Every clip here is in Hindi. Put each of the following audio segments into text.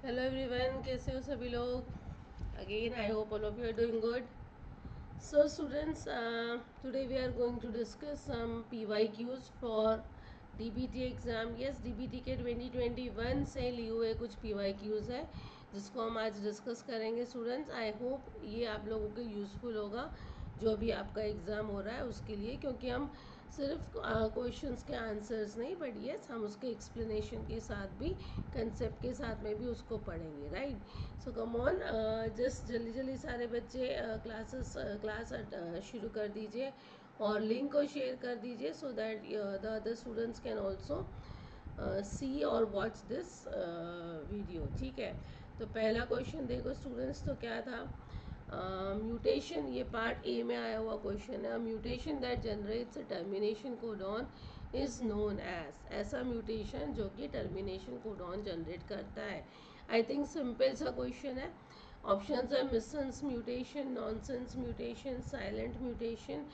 हेलो एवरीवन, कैसे हो सभी लोग। Again I hope all of you are doing good. So students, today we are going to discuss some PYQs for DBT exam. Yes, DBT के 2021 से लिए हुए कुछ PYQs है जिसको हम आज डिस्कस करेंगे. स्टूडेंट्स, आई होप ये आप लोगों के यूज़फुल होगा जो भी आपका एग्ज़ाम हो रहा है उसके लिए, क्योंकि हम सिर्फ क्वेश्चंस के आंसर्स नहीं, बट यस हम उसके एक्सप्लेनेशन के साथ भी, कंसेप्ट के साथ में भी उसको पढ़ेंगे. Right. So come on, just जल्दी जल्दी सारे बच्चे क्लास शुरू कर दीजिए और लिंक को शेयर कर दीजिए so that the other students can also see और वॉच दिस वीडियो. ठीक है. तो पहला क्वेश्चन देखो स्टूडेंट्स, तो क्या था. म्यूटेशन, ये पार्ट ए में आया हुआ क्वेश्चन है. Mutation that generates termination codon is known as. ऐसा म्यूटेशन जो कि टर्मिनेशन कोडॉन जनरेट करता है. आई थिंक सिंपल सा क्वेश्चन है. ऑप्शंस है missense mutation, nonsense mutation, silent mutation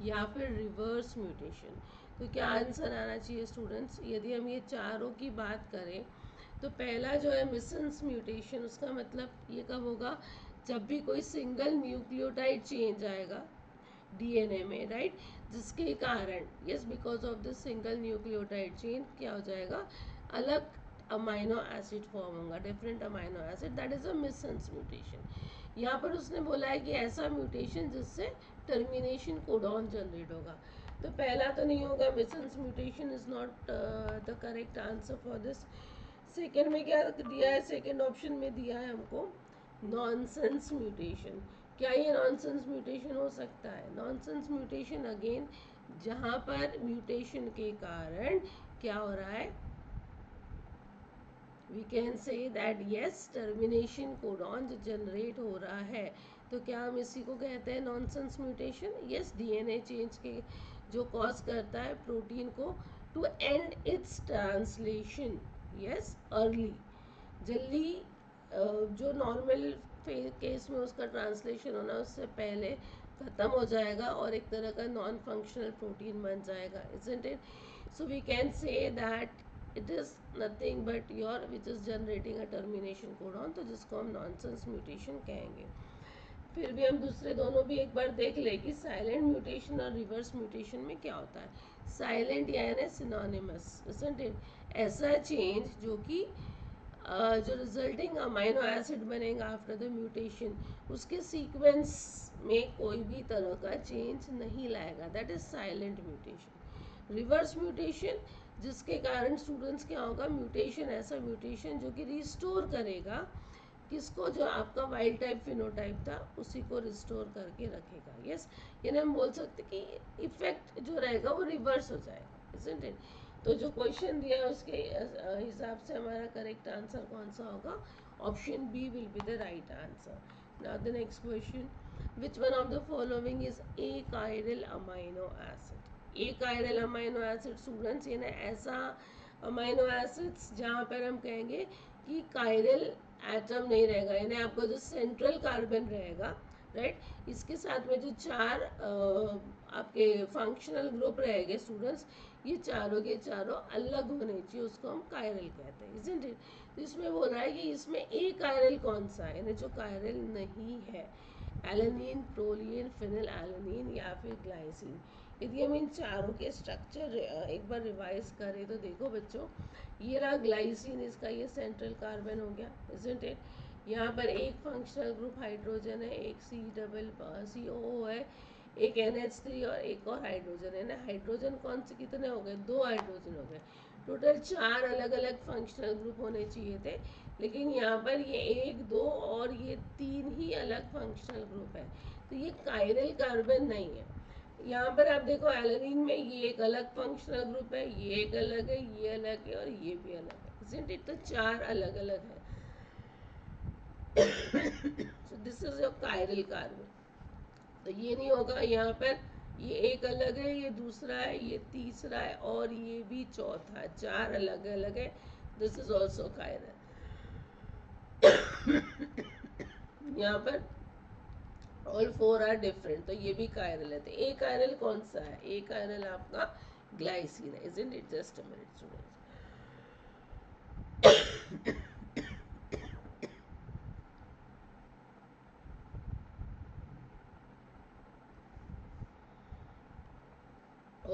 या फिर रिवर्स म्यूटेशन. तो क्या आंसर आना चाहिए स्टूडेंट्स. यदि हम ये चारों की बात करें तो पहला जो है मिससेंस म्यूटेशन, उसका मतलब ये कब होगा, जब भी कोई सिंगल न्यूक्लियोटाइड चेंज आएगा डीएनए में. राइट. जिसके कारण yes because of the single nucleotide change क्या हो जाएगा, अलग अमाइनो एसिड फॉर्म होगा, different amino acid, that is a missense mutation. यहाँ पर उसने बोला है कि ऐसा म्यूटेशन जिससे टर्मिनेशन कोडॉन जनरेट होगा. तो पहला तो नहीं होगा, missense mutation is not the correct answer for this. Second में क्या दिया है, सेकेंड ऑप्शन में दिया है हमको नॉनसेंस म्यूटेशन. क्या ये नॉनसेंस म्यूटेशन हो सकता है. नॉनसेंस म्यूटेशन अगेन जहाँ पर म्यूटेशन के कारण क्या हो रहा है, we can say that yes termination codon जो जनरेट हो रहा है, तो क्या हम इसी को कहते हैं nonsense mutation. Yes, DNA change के जो कॉज करता है प्रोटीन को to end its translation yes early, जल्दी जो नॉर्मल केस में उसका ट्रांसलेशन होना उससे पहले ख़त्म हो जाएगा और एक तरह का नॉन फंक्शनल प्रोटीन बन जाएगा. Isn't it. So we can say that it is nothing but your which is generating a termination codon, तो जिसको हम नॉनसेंस म्यूटेशन कहेंगे. फिर भी हम दूसरे दोनों भी एक बार देख ले कि साइलेंट म्यूटेशन और रिवर्स म्यूटेशन में क्या होता है. साइलेंट यानी सिनोनिमस, इजंट इट. ऐसा चेंज जो कि जो रिजल्टिंग अमाइनो एसिड बनेगा आफ्टर द म्यूटेशन, उसके सीक्वेंस में कोई भी तरह का चेंज नहीं लाएगा, that is silent mutation. Reverse mutation जिसके कारण स्टूडेंट्स क्या होगा, म्यूटेशन ऐसा म्यूटेशन जो कि रिस्टोर करेगा किसको, जो आपका वाइल्ड टाइप फिनोटाइप था उसी को रिस्टोर करके रखेगा. यस, यानी हम बोल सकते कि इफेक्ट जो रहेगा वो रिवर्स हो जाएगा. Isn't it. तो जो क्वेश्चन दिया है उसके हिसाब से हमारा करेक्ट आंसर कौन सा होगा, option B will be the right answer. Now the next question, which one of the following is a chiral amino acid. A chiral amino acid students, ये ना ऐसा अमाइनो एसिड्स जहाँ पर हम कहेंगे कि कायरल एटम नहीं रहेगा, यानी आपका जो सेंट्रल कार्बन रहेगा, राइट, इसके साथ में जो चार आपके फंक्शनल ग्रुप रहेंगे स्टूडेंट्स, ये चारों के चारों अलग होने चाहिए, उसको हम कायरल कहते हैं. Isn't it. तो इसमें बोल रहा है कि इसमें ए कायरल कौन सा है, यानी जो कायरल नहीं है, एलेनिन, प्रोलिन, फिनिल एलेनिन या फिर ग्लाइसिन. यदि हम इन चारों के स्ट्रक्चर एक बार रिवाइज करें तो देखो बच्चों, ये रहा ग्लाइसिन, इसका ये सेंट्रल कार्बन हो गया. Isn't it. यहाँ पर एक फंक्शनल ग्रुप हाइड्रोजन है, एक COO है, एक NH3 और एक और हाइड्रोजन है ना. हाइड्रोजन कौन से कितने हो गए, 2 हाइड्रोजन हो गए. टोटल 4 अलग अलग फंक्शनल ग्रुप होने चाहिए थे, लेकिन यहाँ पर ये 1, 2 और ये 3 ही अलग फंक्शनल ग्रुप है, तो ये कायरल कार्बन नहीं है. यहाँ पर आप देखो एलेनिन में ये एक अलग फंक्शनल ग्रुप है, ये एक अलग है, ये अलग है और ये भी अलग है. Isn't it. तो 4 अलग अलग है. so this is your chiral carbon. तो ये नहीं होगा, यहाँ पर ये एक अलग है, ये दूसरा है, ये तीसरा है और ये भी चौथा है, 4 अलग अलग है. This is also chiral. यहाँ पर ऑल 4 आर डिफरेंट, तो ये भी कायरल है. तो ए कायरल कौन सा है, ए कायरल आपका ग्लाइसिन है. Isn't it. Just a minute students.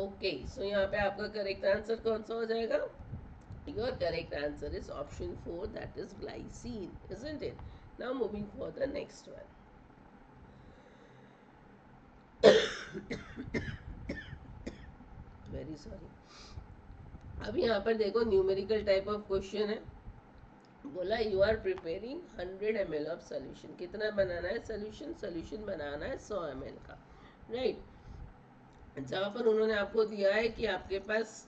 Okay, so यहाँ पे आपका करेक्ट आंसर कौन सा हो जाएगा? Your correct answer is option 4, that is glycine, isn't it? Now moving for the next one. Very sorry. अब यहाँ पर देखो न्यूमेरिकल टाइप ऑफ क्वेश्चन है. बोला you are preparing 100 ml of solution. कितना बनाना है सोल्यूशन? सोल्यूशन बनाना है 100 ml का, राइट. जहाँ पर उन्होंने आपको दिया है कि आपके पास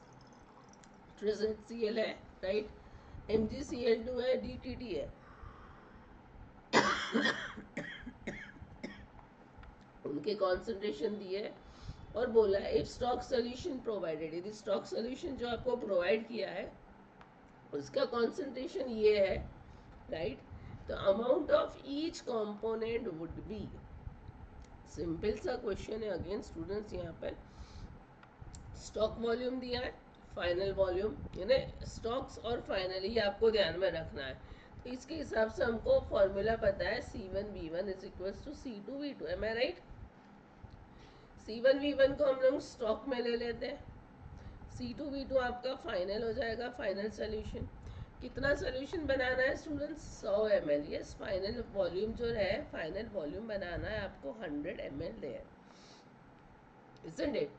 TrZCl है, राइट, MgCl2 है, DTT है. उनके कॉन्सेंट्रेशन दिए और बोला इफ स्टॉक सोल्यूशन प्रोवाइडेड, यदि स्टॉक सोल्यूशन जो आपको प्रोवाइड किया है उसका कॉन्सेंट्रेशन ये है, राइट, तो amount of each component would be. Simple सा क्वेश्चन है. अगेन स्टूडेंट्स, यहाँ पर स्टॉक वॉल्यूम दिया है, फाइनल वॉल्यूम, यानी स्टॉक्स और फाइनल ही आपको ध्यान में रखना है. तो इसके हिसाब से हमको फॉर्मूला पता है C1V1 is equals to C2V2. Am I right? C1V1 को हम लोग स्टॉक में ले लेते हैं, C2V2 आपका फाइनल हो जाएगा, फाइनल सोल्यूशन. कितना सोल्यूशन बनाना है students? 100 ml. Yes, final volume जो है, फाइनल वॉल्यूम बनाना है आपको 100 ml देयर, isn't it?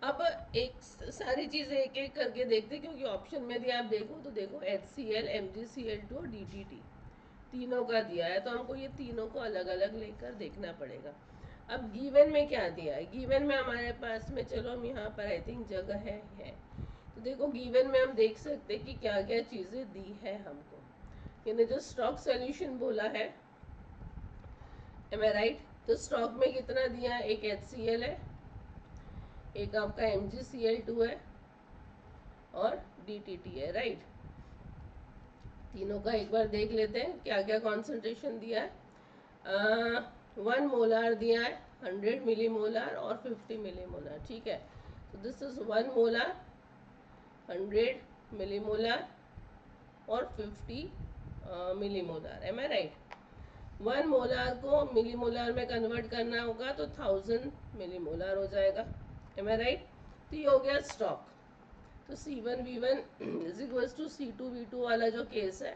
अब एक सारी चीजें एक एक करके देखते, क्योंकि ऑप्शन में भी आप देखो तो देखो HCl, MgCl2 और DTT तीनों का दिया है, तो हमको ये तीनों को अलग अलग लेकर देखना पड़ेगा. अब गिवन में क्या दिया है? गिवन में हमारे पास में, चलो हम यहाँ पर आई थिंक जगह है. तो देखो गिवन में हम देख सकते हैं कि क्या क्या चीज़ें दी है हमको. यानी जो स्टॉक सोल्यूशन बोला है, एम आई राइट? तो स्टॉक में कितना दिया है? एक HCl है, एक आपका MgCl2 है और DTT है, राइट. तीनों का एक बार देख लेते हैं क्या क्या कॉन्सेंट्रेशन दिया है. 1 मोलार दिया है, 100 मिलीमोलार और 50 मिलीमोलार, ठीक है. तो दिस इज 1 मोलार, 100 मिलीमोलार और 50 millimolar. M I right? 1 molar को मिलीमोलार में कन्वर्ट करना होगा तो 1000 मिलीमोलार हो जाएगा. M I right? तो ये हो गया स्टॉक. तो C1V1 is equals to C2V2 वाला जो केस है,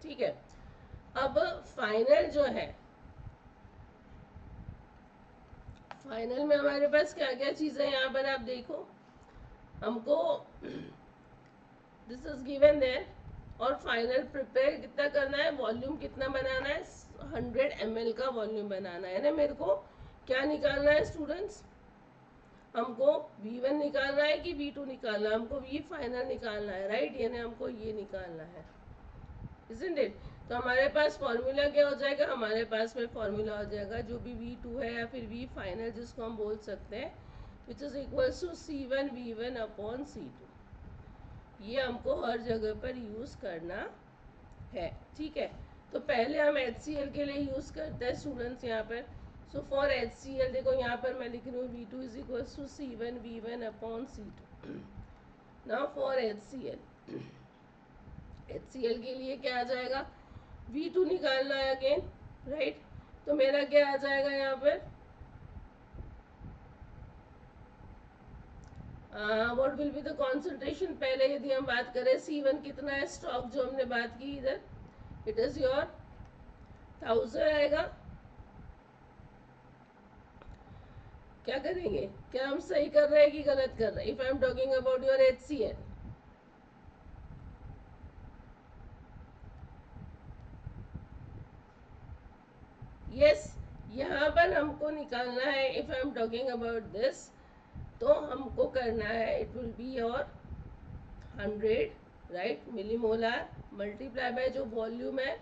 ठीक है. अब फाइनल जो है, फाइनल में हमारे पास क्या क्या चीजें यहाँ पर आप देखो. हमको दिस इज गिवन देयर, और फाइनल प्रिपेयर कितना करना है, वॉल्यूम कितना बनाना है, 100 ml का वॉल्यूम बनाना है ना. मेरे को क्या निकालना है स्टूडेंट्स? हमको V1 निकालना है कि V2 निकालना है? हमको V फाइनल निकालना है, राइट. यानी हमको ये निकालना है, isn't it? तो हमारे पास फॉर्मूला क्या हो जाएगा? हमारे पास में फॉर्मूला हो जाएगा जो भी V2 है या फिर V फाइनल जिसको हम बोल सकते हैं, which is equals to C1V1 upon C2. ये हमको हर जगह पर यूज करना है, ठीक है. तो पहले हम HCl के लिए यूज करते हैं स्टूडेंट्स यहाँ पर. सो फॉर HCl देखो यहाँ पर मैं लिख रही हूँ V2 is equals to C1V1 upon C2. Now for HCl के लिए क्या आ जाएगा? V2 निकालना है अगेन, राइट. तो मेरा क्या आ जाएगा यहाँ पर? What will be the concentration? पहले यदि हम बात करें C1 कितना है, स्टॉक जो हमने बात की इधर, इट इज योर 1000 आएगा. क्या करेंगे? क्या हम सही कर रहे हैं कि गलत कर रहे हैं? If I am talking about your HCl, yes, यहाँ पर हमको निकालना है. If I am talking about this, तो हमको करना है, it will be your 100, right, millimolar multiply by जो वॉल्यूम है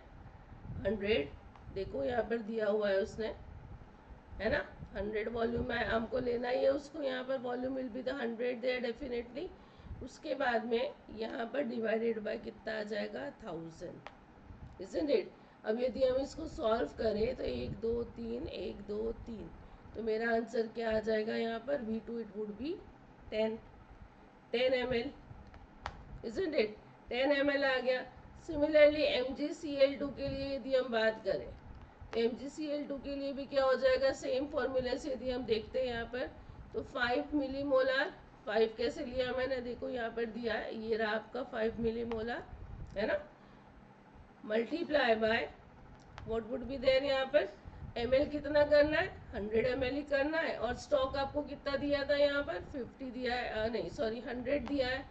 100. देखो यहाँ पर दिया हुआ है उसने, है ना, 100 वॉल्यूम है, हमको लेना ही है उसको. यहाँ पर volume will be the 100 there definitely. उसके बाद में यहाँ पर डिवाइडेड बाय कितना आ जाएगा? 1000, isn't it? अब यदि हम इसको सॉल्व करें तो 1 2 3 1 2 3, तो मेरा आंसर क्या आ जाएगा यहाँ पर? V2 it would B 10 ml, isn't it? 10 ml आ गया. सिमिलरली MgCl2 के लिए यदि हम बात करें MgCl2 के लिए भी क्या हो जाएगा, सेम फॉर्मूले से यदि हम देखते हैं यहाँ पर, तो 5 मिलीमोलर, 5 कैसे लिया मैंने, देखो यहाँ पर दिया है, ये रहा आपका 5 मिलीमोलर, है ना, multiply by what would be there यहाँ पर, ml कितना करना है, 100 ml ही करना है, और स्टॉक आपको कितना दिया था यहाँ पर, 50 दिया है, नहीं सॉरी 100 दिया है,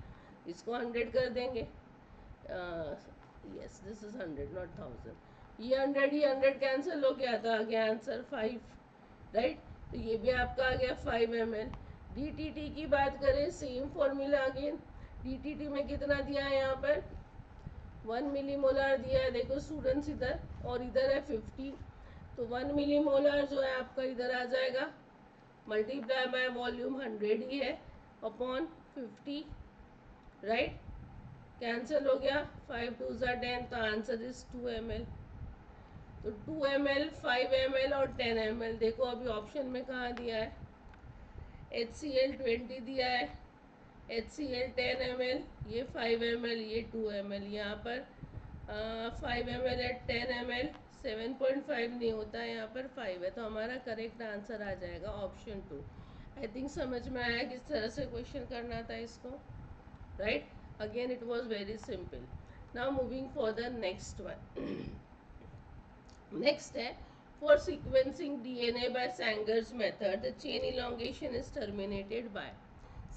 इसको 100 कर देंगे, यस दिस इज 100 नॉट 1000, ये 100 ही 100 कैंसिल हो गया था, आ गया आंसर 5, राइट। तो ये भी आपका आ गया 5 ml। DTT की बात करें, सेम फॉर्मूला अगेन, DTT में कितना दिया है यहाँ पर, 1 मिलीमोलर दिया है, देखो स्टूडेंट्स इधर, और इधर है 50, तो 1 मिलीमोलर जो है आपका इधर आ जाएगा, मल्टीप्लाई बाय वॉल्यूम 100 ही है, अपॉन 50, राइट, कैंसिल हो गया, 5 2 10, तो आंसर इज 2 ml। तो 2 ml, 5 ml और 10 ml, देखो अभी ऑप्शन में कहाँ दिया है, HCl 20 दिया है, HCl 10 ml, ये 5 ml, ये 2 ml, यहाँ पर 5 ml एट 10 ml 7.5 नहीं होता है, यहाँ पर 5 है, तो हमारा करेक्ट आंसर आ जाएगा ऑप्शन 2। आई थिंक समझ में आया किस तरह से क्वेश्चन करना था इसको, right. Again it was very simple. Now moving for the next one. Next है, for sequencing DNA by Sanger's method the chain elongation is terminated by।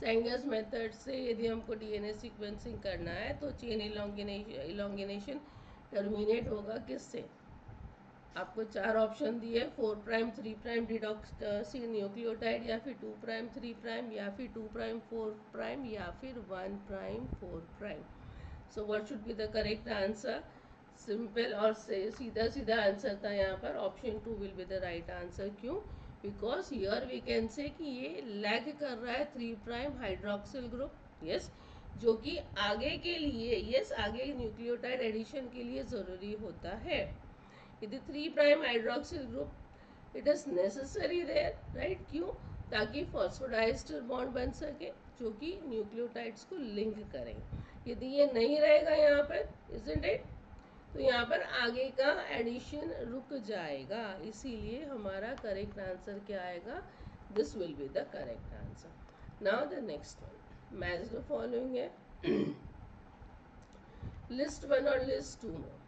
Sanger's method से यदि हमको DNA सीक्वेंसिंग करना है तो चेन इलोंगेशन टर्मिनेट होगा किससे, आपको 4 ऑप्शन दिए, 4 प्राइम 3 प्राइम डिडॉक्सी न्यूक्लियोटाइड, या फिर 2 प्राइम 3 प्राइम, या फिर 2 प्राइम 4 प्राइम, या फिर 1 prime 4 prime. So what should be the correct answer, simple और सीधा सीधा आंसर था यहाँ पर, option 2 will be the right answer. क्यों, because here we can say कि ये लैग कर रहा है 3 प्राइम हाइड्रोक्सिल ग्रुप, यस, जो कि आगे के लिए, यस आगे न्यूक्लियोटाइड एडिशन के लिए ज़रूरी होता है। यदि 3 prime hydroxyl group it is necessary there, right, क्यों, ताकि फॉस्फोडाइस्टर बॉन्ड बन सके जो कि न्यूक्लियोटाइड्स को लिंक करें। यदि ये नहीं रहेगा यहाँ पर, इजंट इट, तो यहाँ पर आगे का एडिशन रुक जाएगा, इसीलिए हमारा करेक्ट आंसर क्या आएगा, this will be the correct answer. Now the next one, match the following है, लिस्ट 1 और लिस्ट 2 में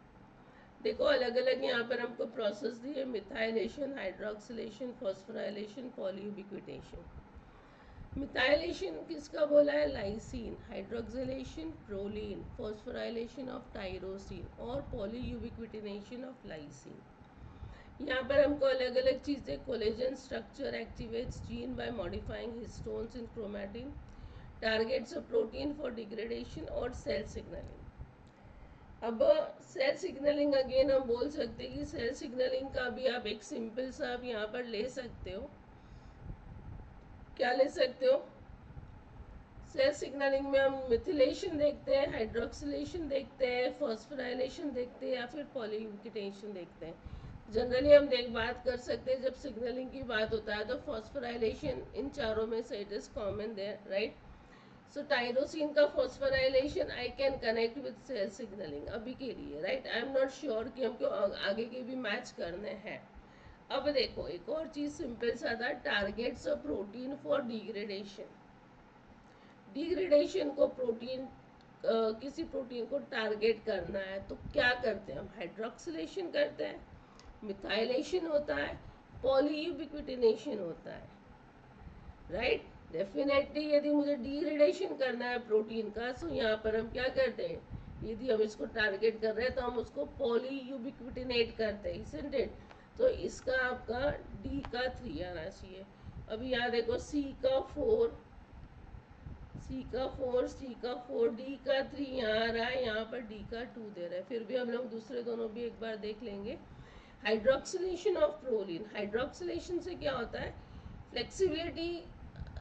देखो अलग अलग यहाँ पर हमको प्रोसेस दी है, मिथाइलेशन, हाइड्रोक्सिलेशन, फॉस्फोराइलेशन, पॉलीयूबिक्विटेशन। मिथाइलेशन किसका बोला है, lysine, hydroxylation proline, phosphorylation of tyrosine, और पॉलीयूबिक्विटिनेशन ऑफ लाइसिन। यहाँ पर हमको अलग अलग चीज़ें, collagen structure activates gene by modifying histones in chromatin, targets a protein for degradation, और सेल सिग्नलिंग। अब सेल सिग्नलिंग अगेन हम बोल सकते हैं कि सेल सिग्नलिंग का भी आप एक सिंपल सा आप यहाँ पर ले सकते हो, क्या ले सकते हो, सेल सिग्नलिंग में हम मिथिलेशन देखते हैं, हाइड्रोक्सिलेशन देखते हैं, फॉस्फोराइलेशन देखते हैं, या फिर पॉलीयूबिक्विटेशन देखते हैं। जनरली हम बात कर सकते हैं, जब सिग्नलिंग की बात होता है तो फॉस्फोराइलेशन इन चारों में से it is common there, right. So tyrosine का phosphorylation I can connect with cell signalling अभी के लिए, right. I am not sure कि हमको आगे के भी मैच करने हैं। अब देखो एक और चीज सिंपल सा था, targets of protein for degradation. Degradation को प्रोटीन किसी प्रोटीन को टारगेट करना है तो क्या करते हैं हम, हाइड्रोक्सिलेशन करते हैं, मिथाइलेशन होता है, पॉलीयूबिक्विटिनेशन होता है, राइट। डेफिनेटली यदि मुझे डिग्रेडेशन करना है प्रोटीन का, तो यहाँ पर हम क्या करते हैं, यदि हम इसको टारगेट कर रहे हैं तो हम उसको पॉलीयूबिक्विटिनेट करते हैं, इजंट इट। तो इसका आपका डी का 3 आना चाहिए। अभी यहाँ देखो सी का 4, सी का 4, सी का 4, डी का 3 यहाँ आ रहा है, यहाँ पर डी का 2 दे रहा है। फिर भी हम लोग दूसरे दोनों भी एक बार देख लेंगे। हाइड्रोक्सिलेशन ऑफ प्रोलीन, हाइड्रोक्सिलेशन से क्या होता है, फ्लेक्सिबिलिटी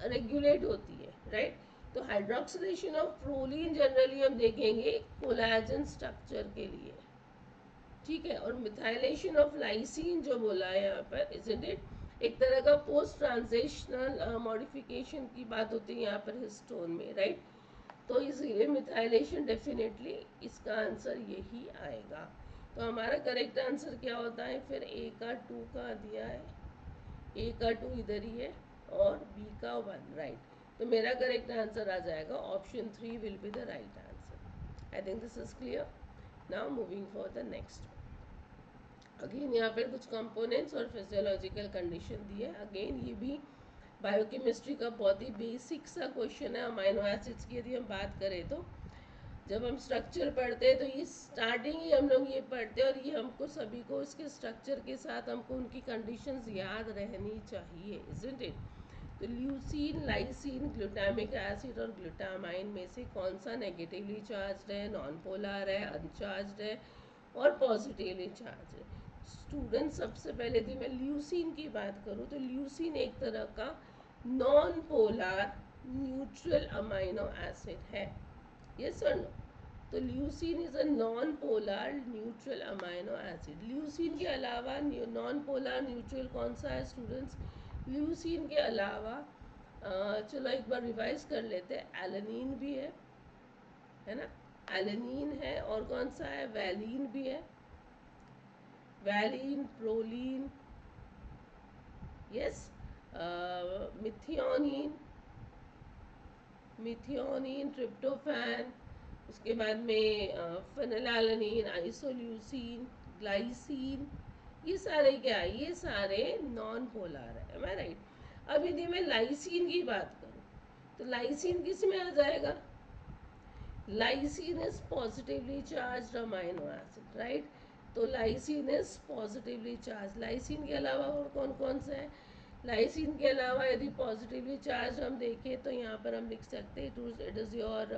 रेगुलेट होती है, राइट। तो हाइड्रोक्सिलेशन ऑफ प्रोलीन जनरली हम देखेंगे कोलेजन स्ट्रक्चर के लिए, ठीक है। और मिथाइलेशन ऑफ लाइसिन जो बोला है यहाँ पर, इजंट इट, एक तरह का पोस्ट ट्रांजिशनल मॉडिफिकेशन की बात होती है यहाँ पर हिस्टोन में, राइट। तो इसलिए मिथाइलेशन डेफिनेटली इसका आंसर यही आएगा। तो हमारा करेक्ट आंसर क्या होता है फिर? ए का 2 का दिया है, ए का 2 इधर ही है और बी का 1, राइट। तो मेरा करेक्ट आंसर आ जाएगा option 3 will be the right answer. I think this is clear. Now moving for the next. Again यहाँ पर कुछ कंपोनेंट्स और फिजियोलॉजिकल कंडीशन दी है। अगेन ये भी बायोकेमिस्ट्री का बहुत ही बेसिक सा क्वेश्चन है। अमाइनो एसिड्स की यदि हम बात करें तो जब हम स्ट्रक्चर पढ़ते हैं तो ये स्टार्टिंग ही हम लोग ये पढ़ते हैं और ये हमको सभी को इसके स्ट्रक्चर के साथ हमको उनकी कंडीशंस याद रहनी चाहिए, इजंट इट? तो ल्यूसीन, लाइसीन, ग्लूटामिक एसिड और ग्लूटामाइन में से कौन सा नेगेटिवली चार्ज्ड है, नॉन पोलर है, अनचार्ज्ड है और पॉजिटिवली चार्ज है? स्टूडेंट सबसे पहले यदि मैं ल्यूसीन की बात करूँ तो ल्यूसीन एक तरह का non polar neutral amino acid है, यस और नो? तो leucine is a non polar neutral amino acid. Leucine के अलावा नॉन पोलर न्यूट्रल कौन सा है स्टूडेंट्स? ल्यूसीन के अलावा चलो एक बार रिवाइज कर लेते हैं। एलेनिन भी है ना? एलेनिन है और कौन सा है? वैलीन भी है, valine, proline, yes, methionine, methionine, tryptophan, उसके बाद में फेनिलैलेनिन, आइसोल्यूसिन, ग्लाइसिन, ये सारे क्या है? ये सारे नॉन पोलर है, एम आई राइट? अब यदि मैं लाइसिन की बात करूँ तो लाइसिन किस में आ जाएगा? Lysine is positively charged amino acid, right? तो lysine is positively charge. Lysine के अलावा और कौन कौन से हैं? लाइसिन के अलावा यदि पॉजिटिवली चार्ज हम देखें तो यहाँ पर हम लिख सकते हैं it is your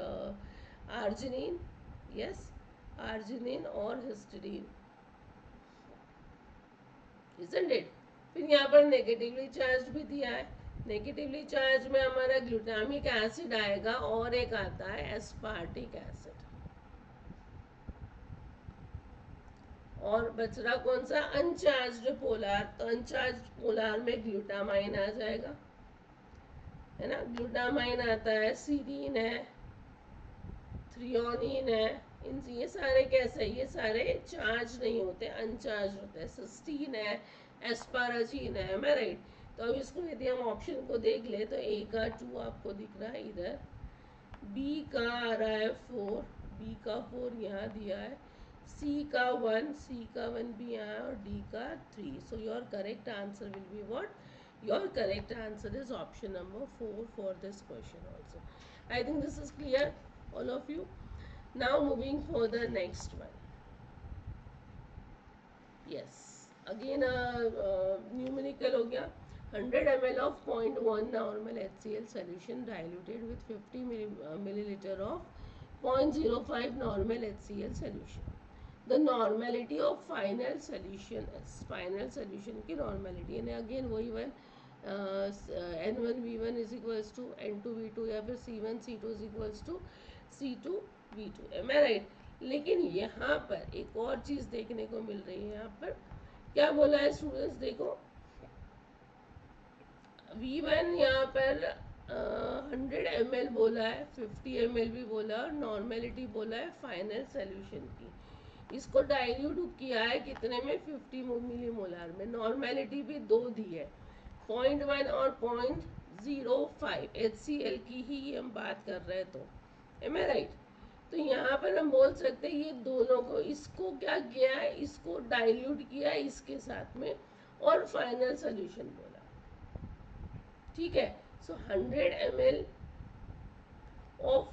arginine, yes, arginine और हिस्टिडीन, इजंट इट? फिर यहाँ पर नेगेटिवली चार्ज भी दिया है। नेगेटिवली चार्ज में हमारा ग्लूटामिक एसिड आएगा और एक आता है एस्पार्टिक एसिड, और बच रहा कौन सा? Uncharged polar. तो अनचार्ज्ड पोलर में ग्लूटामाइन आ जाएगा, है ना? ग्लूटामाइन आता है, सीरीन है, थ्रियोनिन है। इन ये सारे कैसे? ये सारे चार्ज नहीं होते, अनचार्ज होते हैं। सिस्टीन है, एस्पाराजीन है, मैं राइट? तो अब इसको यदि हम ऑप्शन को देख ले तो ए का 2 आपको दिख रहा है इधर, बी का आ रहा है 4, बी का 4 यहाँ दिया है, सी का 1, सी का 1 भी यहाँ है और डी का 3। सो your correct answer will be what? Your correct answer is option number 4 for this question also. I think this is clear all of you. Now moving for the next one. Yes, again numerical हो गया। 100 ml of 0.1 normal HCl solution diluted with 50 milliliter of 0.05 normal HCl solution. The normality of final solution is, final solution की normality यानी again वही one, N1V1 is equals to N2V2 या फिर C1C2 is equals to C2V2, am I right? लेकिन यहाँ पर एक और चीज देखने को मिल रही है। यहाँ पर क्या बोला है स्टूडेंट्स? देखो, V1 यहाँ पर 100 ml बोला है, 50 ml भी बोला और नॉर्मेलिटी बोला है फाइनल सोल्यूशन की। इसको डाइल्यूट किया है कितने में? 50 मिलीमोलर में। नॉर्मेलिटी भी दो दी है, 0.1 और 0.05 HCl की ही हम बात कर रहे हैं, तो एम आई राइट? तो यहाँ पर हम बोल सकते हैं ये दोनों को, इसको क्या किया है? इसको डाइल्यूट किया है इसके साथ में और फाइनल सोल्यूशन बोला, ठीक है? सो 100 ml ऑफ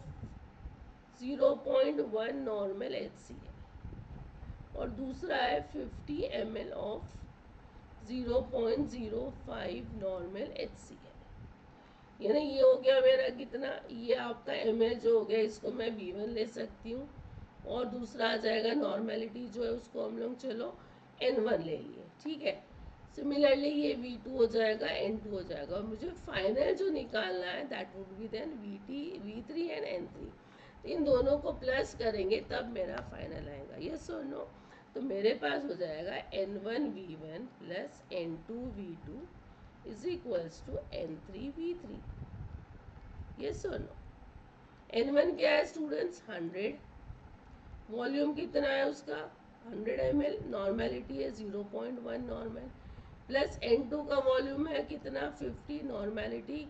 0.1 नॉर्मल HCl और दूसरा है 50 ml ऑफ 0.05 नॉर्मल HCl। यानी ये हो गया मेरा कितना? ये आपका ml जो हो गया, इसको मैं V1 ले सकती हूँ और दूसरा आ जाएगा नॉर्मेलिटी जो है उसको हम लोग चलो N1 ले लिए, ठीक है? सिमिलरली ये V2 हो जाएगा, N2 हो जाएगा और मुझे फाइनल जो निकालना है that would be then V3 and N3। तो इन दोनों को प्लस करेंगे तब मेरा फाइनल आएगा, यस और नो? तो मेरे पास हो जाएगा N1V1 plus N2V2 is equals to N3V3, yes or no? N1 क्या है स्टूडेंट्स? 100। वॉल्यूम कितना है उसका? 100 ml, नॉर्मेलिटी है 0.1 नॉर्मल, प्लस N2 का वॉल्यूम है कितना 50 नॉर्मेलिटी।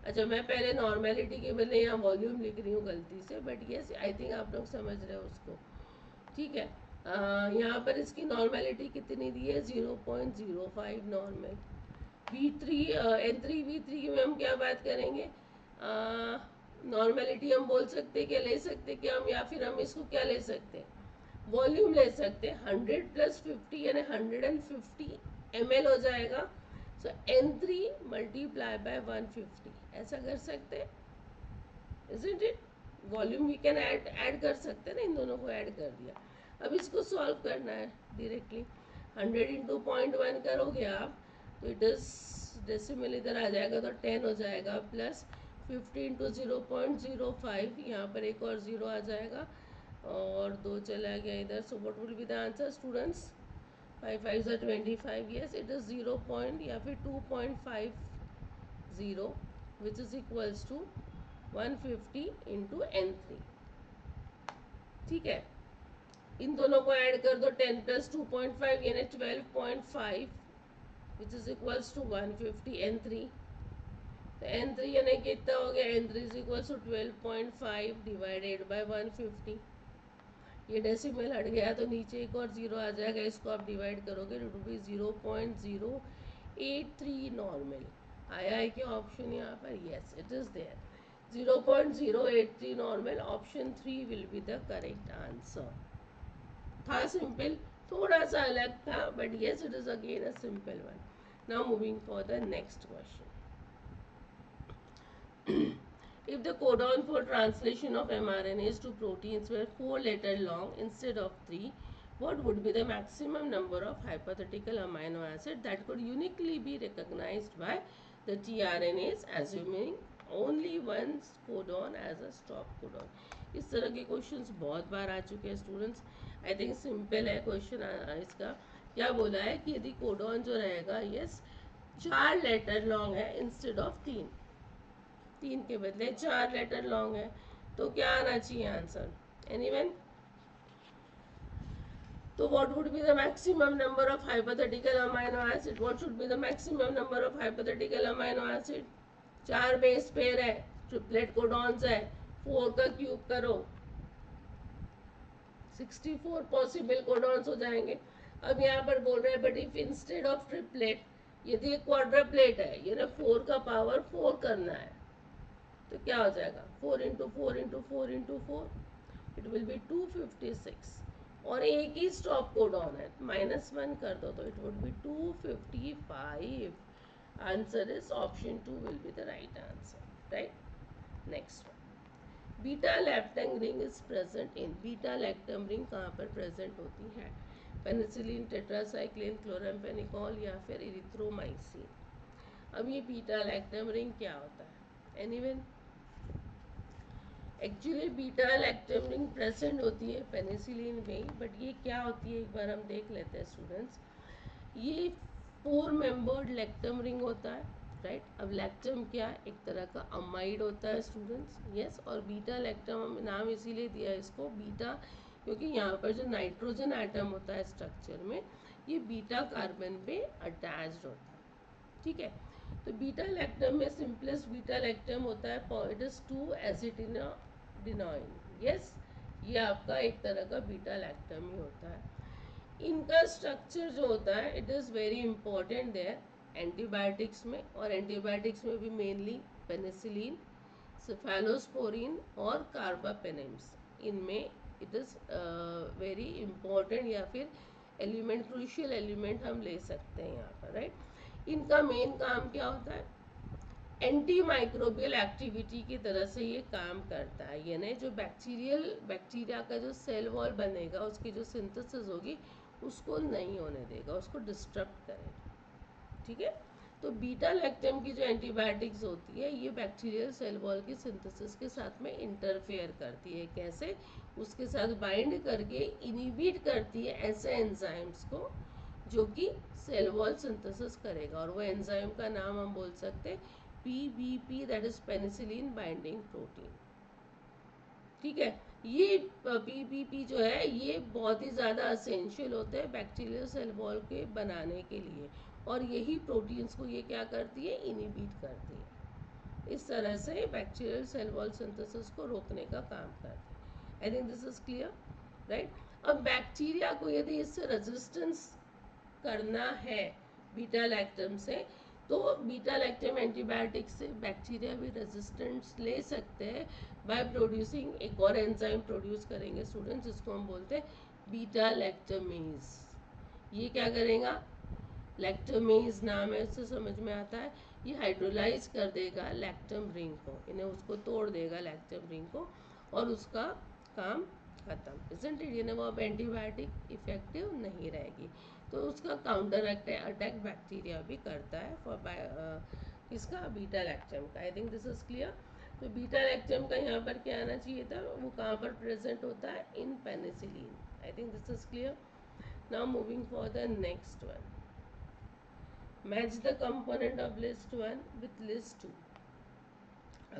अच्छा मैं पहले नॉर्मेलिटी के बदले यहाँ वॉल्यूम लिख रही हूँ गलती से, बट यस आई थिंक आप लोग समझ रहे हो उसको, ठीक है। यहाँ पर इसकी नॉर्मेलिटी कितनी दी है 0.05 नॉर्मल। V3 N3 V3 की में हम क्या बात करेंगे, नॉर्मेलिटी हम बोल सकते क्या ले सकते क्या हम, या फिर हम इसको क्या ले सकते हैं वॉल्यूम ले सकते हैं, 100 प्लस 50 यानी 150 ml हो जाएगा। सो N3 मल्टीप्लाई बाय 150 ऐसा कर सकते हैं, isn't it? Volume we can add कर सकते हैं ना, इन दोनों को ऐड कर दिया। अब इसको सॉल्व करना है डायरेक्टली, 100 इंटू 0.1 करोगे आप तो इट इज डेसिमल इधर आ जाएगा तो 10 हो जाएगा, प्लस 50 इंटू 0.05, यहाँ पर एक और जीरो आ जाएगा और 2 चला गया इधर। So what will be the answer students, 5 5 25, yes it is 0 point या फिर 2.50 which is equals to 150 into N3, ठीक है। इन दोनों को ऐड कर दो, 10 प्लस 2.5 यानी 12.5 विच इज इक्वल्स टू 150 N3। तो N3 यानी कितना हो गया, N3 is equals to 12.5 divided by 150। ये डेसिमल हट गया तो नीचे एक और जीरो आ जाएगा, इसको आप डिवाइड करोगे तो भी 0.083 नॉर्मल आया है क्या ऑप्शन यहाँ पर, yes it is there 0.083 normal, option 3 will be the correct answer. था सिंपल, थोड़ा सा अलग था but yes it is again a simple one. Now moving for the next question. If the codon for translation of mRNAs to proteins were 4 letters long instead of 3, what would be the maximum number of hypothetical amino acids that could uniquely be recognized by the tRNAs, assuming only one codon as a stop codon? इस तरह के क्वेश्चंस बहुत बार आ चुके हैं स्टूडेंट्स। आई थिंक सिंपल है क्वेश्चन इसका। क्या बोला है कि यदि कोडॉन जो रहेगा यस 4 लेटर लॉन्ग है इंस्टेड ऑफ 3, 3 के बदले 4 लेटर लॉन्ग है, तो क्या आना चाहिए आंसर एनीवन? तो what would be the maximum number of hypothetical amino acid, what should be the maximum number of hypothetical amino acid? 4 base pair है, ट्रिपलेट कोडॉन्स है, 4 का क्यूब करो 64 पॉसिबल कोडॉन्स हो जाएंगे। अब यहाँ पर बोल रहे हैं but if instead of triplet, यदि एक क्वाड्रप्लेट है ये ना 4 का पावर 4 करना है तो क्या हो जाएगा 4 into 4 into 4 into 4, it will B 256, और एक ही स्टॉप कोडॉन है -1 कर दो तो it would B 255। Answer is option 2 will be the right answer, right. Next one, beta lactam ring is present in, beta lactam ring कहाँ पर प्रेजेंट होती है? पेनिसिलिन, टेट्रासाइक्लिन, क्लोराम्फेनिकोल या फिर इरिथ्रोमाइसिन। अब ये बीटा लैक्टम रिंग क्या होता है anyone? Actually beta lactam ring present होती है पेनिसिलिन में, बट ये क्या होती है एक बार हम देख लेते हैं स्टूडेंट्स। ये 4 मेंबर्ड लैक्टम रिंग होता है, राइट। अब लैक्टम क्या है, एक तरह का अमाइड होता है स्टूडेंट्स, यस। और बीटा लैक्टम नाम इसीलिए दिया है इसको बीटा, क्योंकि यहाँ पर जो नाइट्रोजन एटम होता है स्ट्रक्चर में ये बीटा कार्बन पे अटैच्ड होता है, ठीक है। तो बीटा लैक्टम में सिंपलेस्ट बीटा लैक्टम होता है, इट इज 2 एसिटिनोडिनाइन, यस। ये आपका एक तरह का बीटा लैक्टम ही होता है। इनका स्ट्रक्चर जो होता है it is very important there antibiotics में, और एंटीबायोटिक्स में भी मेनली पेनिसिलिन, सेफेलोस्पोरिन और कार्बापेनेम्स, इनमें इट इज़ वेरी इंपॉर्टेंट या फिर एलिमेंट, क्रूशियल एलिमेंट हम ले सकते हैं यहाँ पर, राइट। इनका मेन काम क्या होता है, एंटी माइक्रोबियल एक्टिविटी की तरह से ये काम करता है, यानी जो बैक्टीरिया का जो सेल वॉल बनेगा उसकी जो सिंथेसिस होगी उसको नहीं होने देगा, उसको डिस्टर्ब करेगा, ठीक है। तो बीटा लैक्टम की जो एंटीबायोटिक्स होती है ये बैक्टीरियल सेल वॉल की सिंथेसिस के साथ में इंटरफेयर करती है, कैसे? उसके साथ बाइंड करके इनिबिट करती है ऐसे एंजाइम्स को जो कि सेल वॉल सिंथेसिस करेगा, और वो एंजाइम का नाम हम बोल सकते हैं PBP, that is penicillin binding protein, ठीक है। ये पीपीपी जो है ये बहुत ही ज़्यादा असेंशियल होते हैं बैक्टीरियल सेल वॉल के बनाने के लिए, और यही प्रोटीन्स को ये क्या करती है, इनिबिट करती है। इस तरह से बैक्टीरियल सेल वॉल सिंथेसिस को रोकने का काम करती है। I think this is clear, right. अब बैक्टीरिया को यदि इससे रेजिस्टेंस करना है बीटा लैक्टम से, तो बीटा लैक्टम एंटीबायोटिक से बैक्टीरिया भी रेजिस्टेंस ले सकते हैं बाय प्रोड्यूसिंग एक और एंजाइम प्रोड्यूस करेंगे स्टूडेंट्स, जिसको हम बोलते हैं बीटा लैक्टमेज। ये क्या करेगा, लैक्टमेज नाम है उससे समझ में आता है, ये हाइड्रोलाइज कर देगा लैक्टम रिंग को, इन्हें उसको तोड़ देगा लैक्टम रिंग को, और उसका काम खत्म। इजंट इट, यानी वो अब एंटीबायोटिक इफेक्टिव नहीं रहेगी। तो उसका काउंटर अटैक बैक्टीरिया भी करता है फॉर किसका, बीटा लैक्टम का। आई थिंक दिस इज क्लियर। तो बीटा लैक्टम का यहाँ पर क्या आना चाहिए था, वो कहाँ पर प्रेजेंट होता है, in penicillin. I think this is clear. Now moving for the next one, match the component of list one with list two.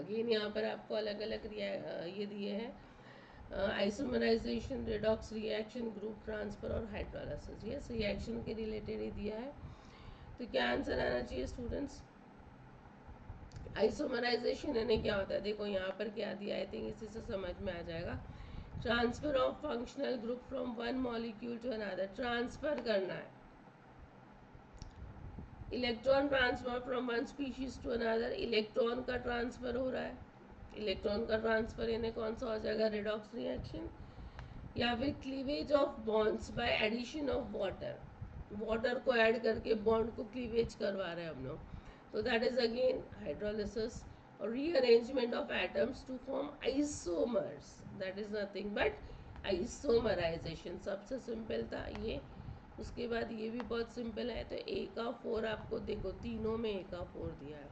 Again यहाँ पर आपको अलग अलग ये दिए हैं, isomerisation, redox reaction, group transfer और हाइड्रोलाइसिस। यस, रिएक्शन के रिलेटेड ही दिया है। तो क्या आंसर आना चाहिए स्टूडेंट्स, आइसोमराइजेशन यानी क्या होता है, देखो यहाँ पर क्या दिया, आई थिंक इसी से समझ में आ जाएगा। Transfer of functional group from one molecule to another, transfer करना है, electron transfer from one species to another, electron का ट्रांसफर हो रहा है, इलेक्ट्रॉन का ट्रांसफर यानी कौन सा हो जाएगा, रिडॉक्स रिएक्शन, या फिर cleavage of bonds by addition of water, water को ऐड करके बॉन्ड को क्लीवेज करवा रहे हैं हम लोग, तो दैट इज अगेन हाइड्रोलिसिस। और rearrangement of atoms to form isomers, that is nothing but isomerization. सबसे सिंपल था ये। उसके बाद ये भी बहुत सिंपल है, तो ए का 4 आपको देखो तीनों में ए का 4 दिया है,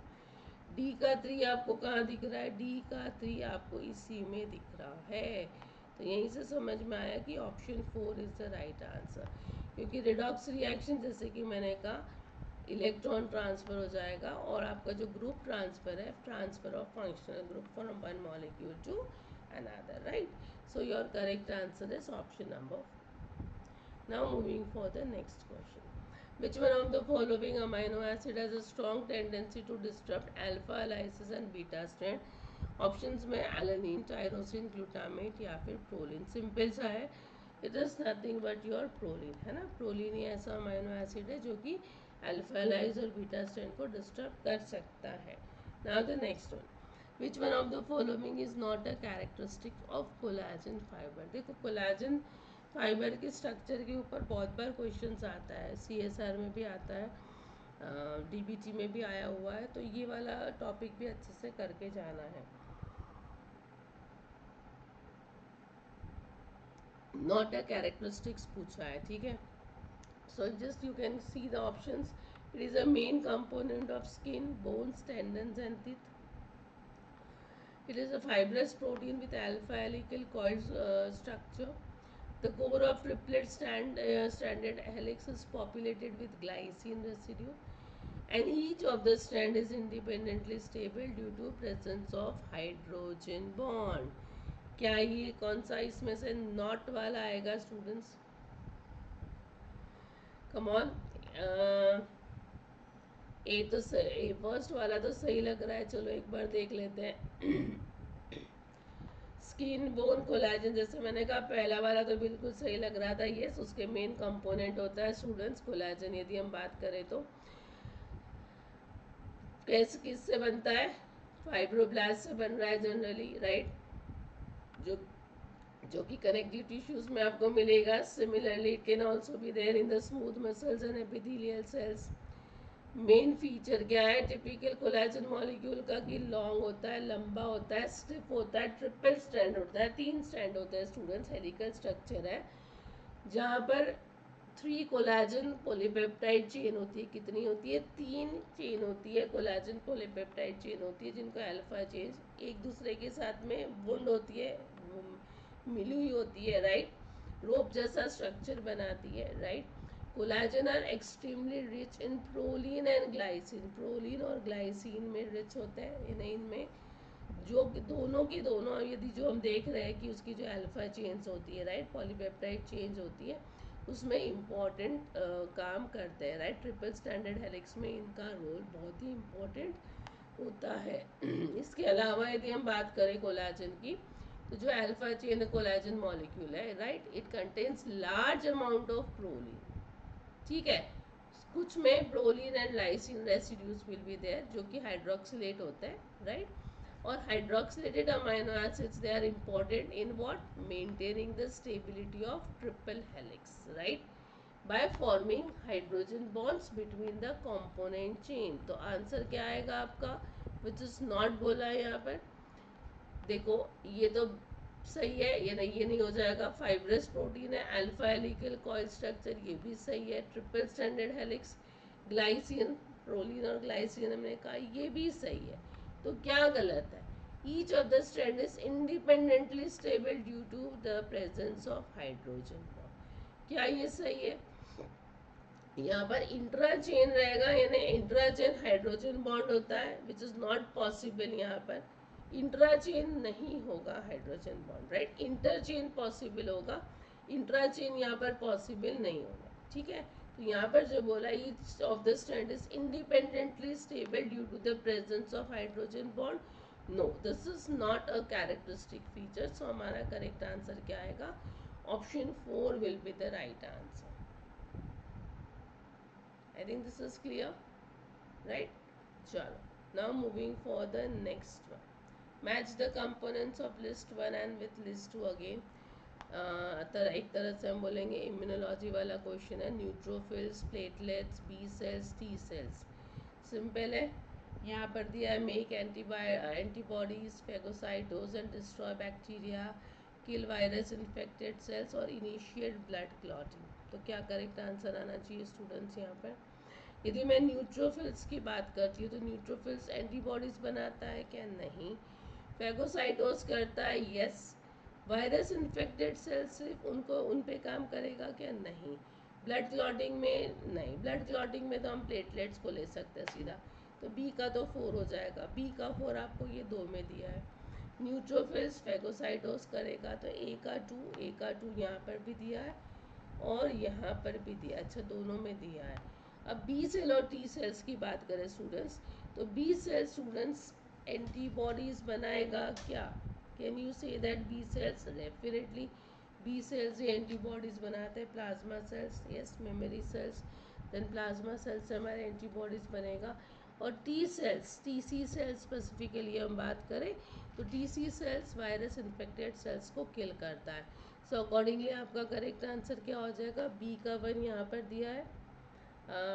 डी का 3 आपको कहाँ दिख रहा है, डी का 3 आपको इसी में दिख रहा है। तो यहीं से समझ में आया कि option 4 is the right answer, क्योंकि रिडॉक्स रिएक्शन जैसे कि मैंने कहा इलेक्ट्रॉन ट्रांसफर हो जाएगा, और आपका जो ग्रुप ट्रांसफर है, transfer of functional group from one molecule to another, right. So your correct answer is option number. Now moving for the next question. Which one of the following amino acid has a strong tendency to disrupt alpha lysis and beta strand? Options में alanine, tyrosine, glutamate या फिर proline. Simple सा है, it is nothing but your proline, है ना। proline ही ऐसा amino acid है जो कि alpha lysis और beta strand को disturb कर सकता है। Now the next one. Which one of the following is not a characteristic of collagen fiber? देखो collagen फाइबर के स्ट्रक्चर के ऊपर बहुत बार क्वेश्चंस आता है, सीएसआर में भी आता है, डीबीटी में भी आया हुआ है, तो ये वाला टॉपिक भी अच्छे से करके जाना है। नॉट अ कैरेक्टरिस्टिक्स पूछा है, ठीक है। So just you can see the options. It is a main component of skin, bones, tendons and teeth. It is a fibrous protein with alpha helical coil structure. The core of triplet stranded helix is populated with glycine residue, and each of the strand is independently stable due to presence of hydrogen bond. क्या ये कौन सा इसमें से नॉट वाला आएगा स्टूडेंट्स, कम ऑन। ए तो ए फर्स्ट वाला तो सही लग रहा है, चलो एक बार देख लेते हैं। स्किन, बोन, कोलाजन, जैसे मैंने कहा पहला वाला तो बिल्कुल सही लग रहा था, ये उसके मेन कंपोनेंट होता है स्टूडेंट्स कोलाजन। यदि हम बात करें तो कैसे किससे बनता है, फाइब्रोब्लास्ट से बन रहा है जनरली, राइट, जो जो कि कनेक्टिव टिश्यूज में आपको मिलेगा। Similarly it can also be there in the smooth muscles and epithelial cells. Main feature क्या है टिपिकल कोलेजन मॉलिक्यूल का, कि लॉन्ग होता है, लंबा होता है, स्टिफ होता है, ट्रिपल स्ट्रैंड होता है, 3 स्ट्रैंड होते हैं स्टूडेंट्स, हेलिकल स्ट्रक्चर है, जहाँ पर 3 कोलेजन पॉलीपेप्टाइड चेन होती है। कितनी होती है, 3 चेन होती है, कोलेजन पॉलीपेप्टाइड चेन होती है, जिनको अल्फा चेन एक दूसरे के साथ में बॉन्ड होती है, मिली हुई होती है, राइट, रोप जैसा स्ट्रक्चर बनाती है, right. Collagen are extremely rich in proline and glycine, proline और ग्लाइसिन में रिच होते हैं, इनमें जो कि दोनों की दोनों, यदि जो हम देख रहे हैं कि उसकी जो अल्फा चेन्स होती है, राइट, पॉलीपेप्टाइड चेंज होती है, उसमें इम्पॉर्टेंट काम करते हैं, राइट। ट्रिपल स्टैंडर्ड हेलिक्स में इनका रोल बहुत ही इम्पोर्टेंट होता है। इसके अलावा यदि हम बात करें कोलाजन की, तो जो अल्फा चेन कोलाजन मॉलिक्यूल है, right, it contains large amount of proline, ठीक है। कुछ में proline and lysine residues will be there, जो कि हाइड्रोक्सिलेट होता है, राइट। और hydroxylated amino acids, they are important in what, maintaining the stability of triple helix, right, by forming hydrogen bonds between the component chain. तो आंसर क्या आएगा आपका, विच इज नॉट बोला है यहाँ पर। देखो ये तो सही है, ये नहीं हो जाएगा। फाइब्रस प्रोटीन है, अल्फा हेलिकल कॉइल स्ट्रक्चर, ये भी सही है। Triple standard helix, glycine, proline और ग्लाइसिन हमने कहा, ये भी सही है। तो क्या गलत है, each of the strand is independently stable due to the presence of hydrogen bond. क्या ये सही है? यहाँ पर इंट्रा चेन रहेगा, यानी इंट्रा चेन हाइड्रोजन बॉन्ड होता है, विच इज नॉट पॉसिबल। यहाँ पर इंट्रा चेन नहीं होगा hydrogen bond, right, inter chain possible होगा, इंट्रा चेन यहाँ पर पॉसिबल नहीं होगा, ठीक है। तो यहाँ पर जो बोला, each of the strand is independently stable due to the presence of hydrogen bond, no, this is not a characteristic feature. So हमारा करेक्ट आंसर क्या आएगा, option 4 will be the right answer. I think this is clear, right? Chalo. Now moving for the next one. Match the components of list 1 and with list 2 again. एक तरह से हम बोलेंगे इम्यूनोलॉजी वाला क्वेश्चन है, neutrophils, platelets, B cells, T cells. Simple है, यहाँ पर दिया है make antibodies, phagocytose and destroy bacteria, kill virus infected cells और इनिशिएट ब्लड क्लॉटिंग। तो क्या करेक्ट आंसर आना चाहिए स्टूडेंट्स यहाँ पर? यदि मैं न्यूट्रोफिल्स की बात करती हूँ, तो न्यूट्रोफिल्स एंटीबॉडीज बनाता है क्या? नहीं। फेगोसाइटोज करता है, यस। वायरस इन्फेक्टेड सेल्स सिर्फ उन पे काम करेगा क्या? नहीं। ब्लड क्लॉटिंग में नहीं, ब्लड क्लॉटिंग में तो हम प्लेटलेट्स को ले सकते हैं सीधा, तो बी का तो 4 हो जाएगा, बी का 4 आपको ये 2 में दिया है। न्यूट्रोफिल्स फेगोसाइटोज करेगा, तो ए का 2, ए का 2 यहाँ पर भी दिया है और यहाँ पर भी दिया, अच्छा दोनों में दिया है। अब बी सेल और टी सेल्स की बात करें स्टूडेंट्स, तो बी सेल स्टूडेंट्स एंटीबॉडीज बनाएगा क्या? Can you say that B cells? Definitely B cells ये एंटीबॉडीज बनाते हैं। Plasma cells, yes, memory cells, then plasma cells से हमारे एंटीबॉडीज बनेगा। और T cells, T C cells specifically हम बात करें, तो T C cells virus infected cells को किल करता है। सो अकॉर्डिंगली आपका करेक्ट आंसर क्या हो जाएगा? बी का 1 यहाँ पर दिया है,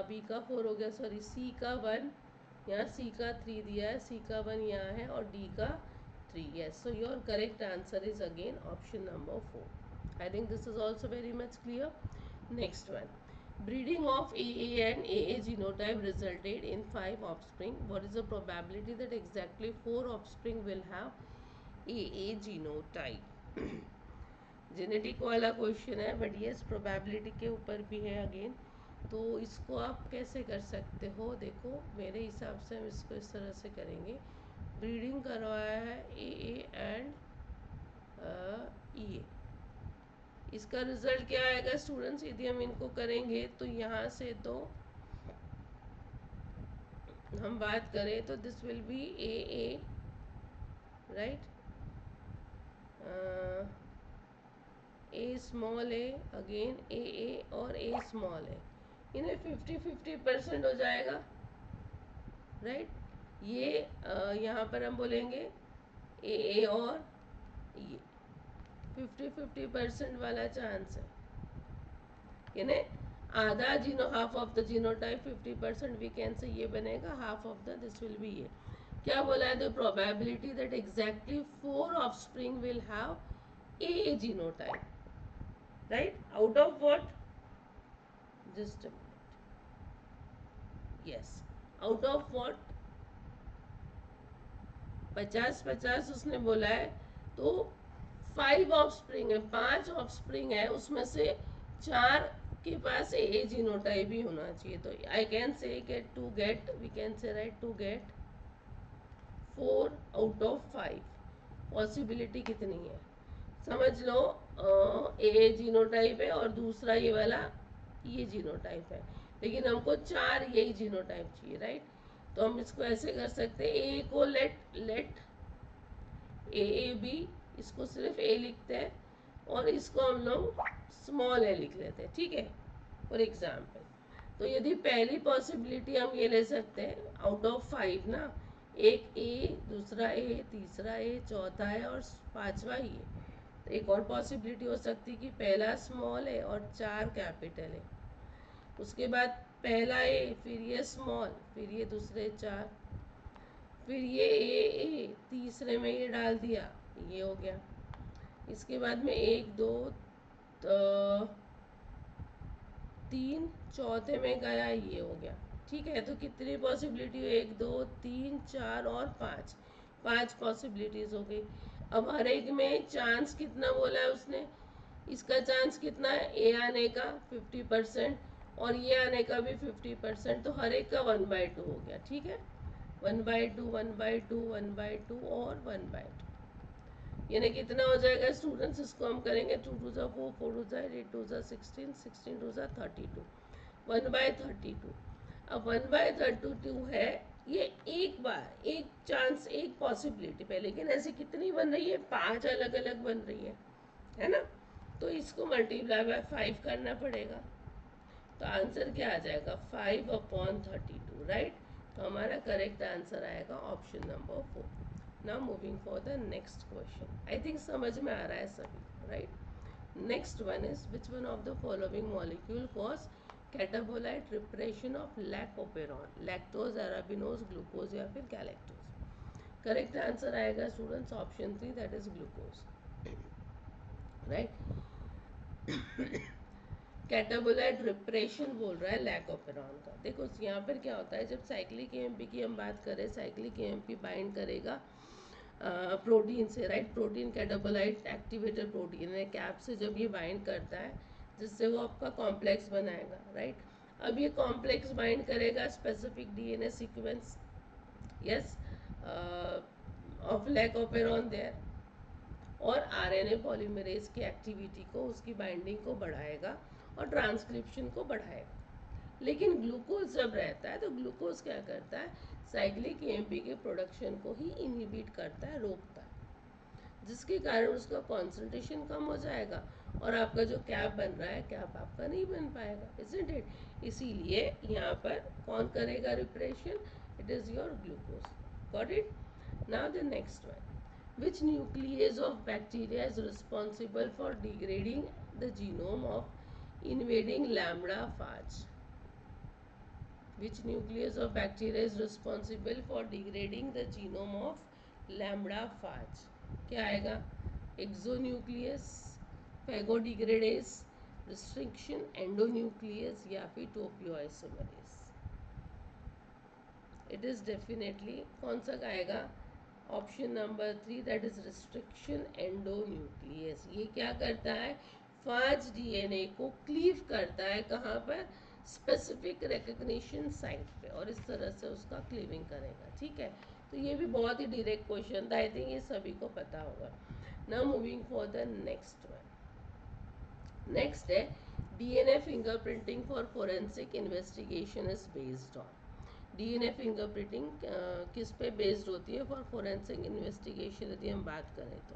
बी का 4 हो गया, सॉरी सी का 1, यहाँ सी का 3 दिया है, सी का 1 यहाँ है और डी का 3, yes. So your correct answer is again option number 4। I think this is also very much clear. Next one, breeding of AA and AA genotype resulted in 5 offspring. What is the probability that exactly 4 offspring will have AA genotype? Genetic वाला क्वेश्चन है, बट यस प्रोबेबिलिटी के ऊपर भी है अगेन। तो इसको आप कैसे कर सकते हो? देखो मेरे हिसाब से हम इसको इस तरह से करेंगे, ब्रीडिंग करवाया है ए एंड ई, इसका रिजल्ट क्या आएगा स्टूडेंट्स? यदि हम इनको करेंगे तो यहाँ से तो हम बात करें तो this will be A, right, A small A, again A और ए स्मॉल ए, इन्हें 50-50% हो जाएगा, राइट। ये यहाँ पर हम बोलेंगे ए और ये 50-50% वाला चांस है, यानी आधा जीनो, half of the genotype 50%, we can say ये बनेगा, half of the this will be ये। क्या बोला है? The probability that exactly 4 offspring will have a genotype, right, out of what, just a minute, yes, out of what, 50-50 उसने बोला है, तो 5 ऑफस्प्रिंग है, 5 ऑफस्प्रिंग है, उसमें से 4 के पास ए जीनोटाइप ही होना चाहिए। तो I can say get to get, we can say right to get 4/5 possibility कितनी है? समझ लो ए जीनोटाइप है और दूसरा ये वाला ये जीनोटाइप है, लेकिन हमको 4 यही जीनोटाइप चाहिए, राइट? तो हम इसको ऐसे कर सकते हैं, ए को लेट ए बी, इसको सिर्फ ए लिखते हैं और इसको हम लोग स्मॉल ए लिख लेते हैं, ठीक है, फॉर एग्जाम्पल। तो यदि पहली पॉसिबिलिटी हम ये ले सकते हैं आउट ऑफ 5 ना, एक ए, दूसरा ए, तीसरा ए, चौथा है और पांचवा ये। तो एक और पॉसिबिलिटी हो सकती है कि पहला स्मॉल है और 4 कैपिटल है, उसके बाद पहला ए, फिर ये स्मॉल, फिर ये दूसरे 4, फिर ये ए तीसरे में ये डाल दिया, ये हो गया। इसके बाद में 1 2 3, चौथे में गया, ये हो गया, ठीक है। तो कितनी पॉसिबिलिटी है? 1 2 3 4 और 5, 5 पॉसिबिलिटीज हो गई। अब हर एक में चांस कितना बोला है उसने? इसका चांस कितना है? ए आने का 50% और ये आने का भी 50%, तो हर एक का 1/2 हो गया, ठीक है। 1/2 1/2 1/2 और 1/2, यानी कितना हो जाएगा स्टूडेंट्स? इसको हम करेंगे 2 2 4 4 2 8 2 16 16 2 32, 1/32। अब 1/32 है, ये एक बार एक चांस एक पॉसिबिलिटी पे, लेकिन ऐसी कितनी बन रही है? 5 अलग अलग बन रही है ना? तो इसको मल्टीप्लाई बाय 5 करना पड़ेगा, तो आंसर क्या आ जाएगा? 5/32, राइट? तो हमारा करेक्ट आंसर आएगा option number 4। Now moving for the next question. I think समझ में आ रहा है सभी, right? Next one is which one of the following molecule cause catabolite repression of lac operon, lactose, arabinose, glucose या फिर गैलेक्टोज? करेक्ट आंसर आएगा students option 3, that is glucose, right? Catabolite repression बोल रहा है लैकोपेरॉन का। देखो यहाँ पर क्या होता है, जब साइक्लिक एएमपी की हम बात करें, साइक्लिक एएमपी बाइंड करेगा प्रोटीन से, राइट? प्रोटीन कैटाबोलाइट एक्टिवेटर प्रोटीन है, कैप से जब ये बाइंड करता है, जिससे वो आपका कॉम्प्लेक्स बनाएगा, राइट? अब ये कॉम्प्लेक्स बाइंड करेगा specific DNA sequence, yes, of lac operon there, और आरएनए पॉलीमरेज की एक्टिविटी को, उसकी बाइंडिंग को बढ़ाएगा और ट्रांसक्रिप्शन को बढ़ाएगा। लेकिन ग्लूकोज जब रहता है तो ग्लूकोज क्या करता है? साइक्लिक एएमपी के प्रोडक्शन को ही इनहिबिट करता है, रोकता है, जिसके कारण उसका कॉन्सेंट्रेशन कम हो जाएगा और आपका जो कैप बन रहा है, कैप आपका नहीं बन पाएगा, इजंट इट? इसीलिए यहाँ पर कौन करेगा repression? It is your glucose, got it? Now the next one, which nuclease of bacteria is responsible for degrading the genome of invading lambda phage? Which nucleus of bacteria is responsible for degrading the genome of lambda phage? क्या आएगा? एक्सोन्यूक्लियस, फेगोडिग्रेडेस, रिस्ट्रिक्शन एंडोन्यूक्लियस या फिर टोपियोइसोमरेस? इट इज डेफिनेटली कौन सा आएगा? Option number 3, that is restriction endonuclease. ये क्या करता है? फाज डीएनए को क्लीव करता है, कहाँ पर? स्पेसिफिक रिकग्निशन साइट पे, और इस तरह से उसका क्लीविंग करेगा, ठीक है। तो ये भी बहुत ही डायरेक्ट क्वेश्चन था, आई थिंक ये सभी को पता होगा। Now moving for the next one. Next है DNA fingerprinting for forensic investigation is based on. DNA fingerprinting किस पे बेस्ड होती है फॉर फोरेंसिक इन्वेस्टिगेशन? यदि हम बात करें तो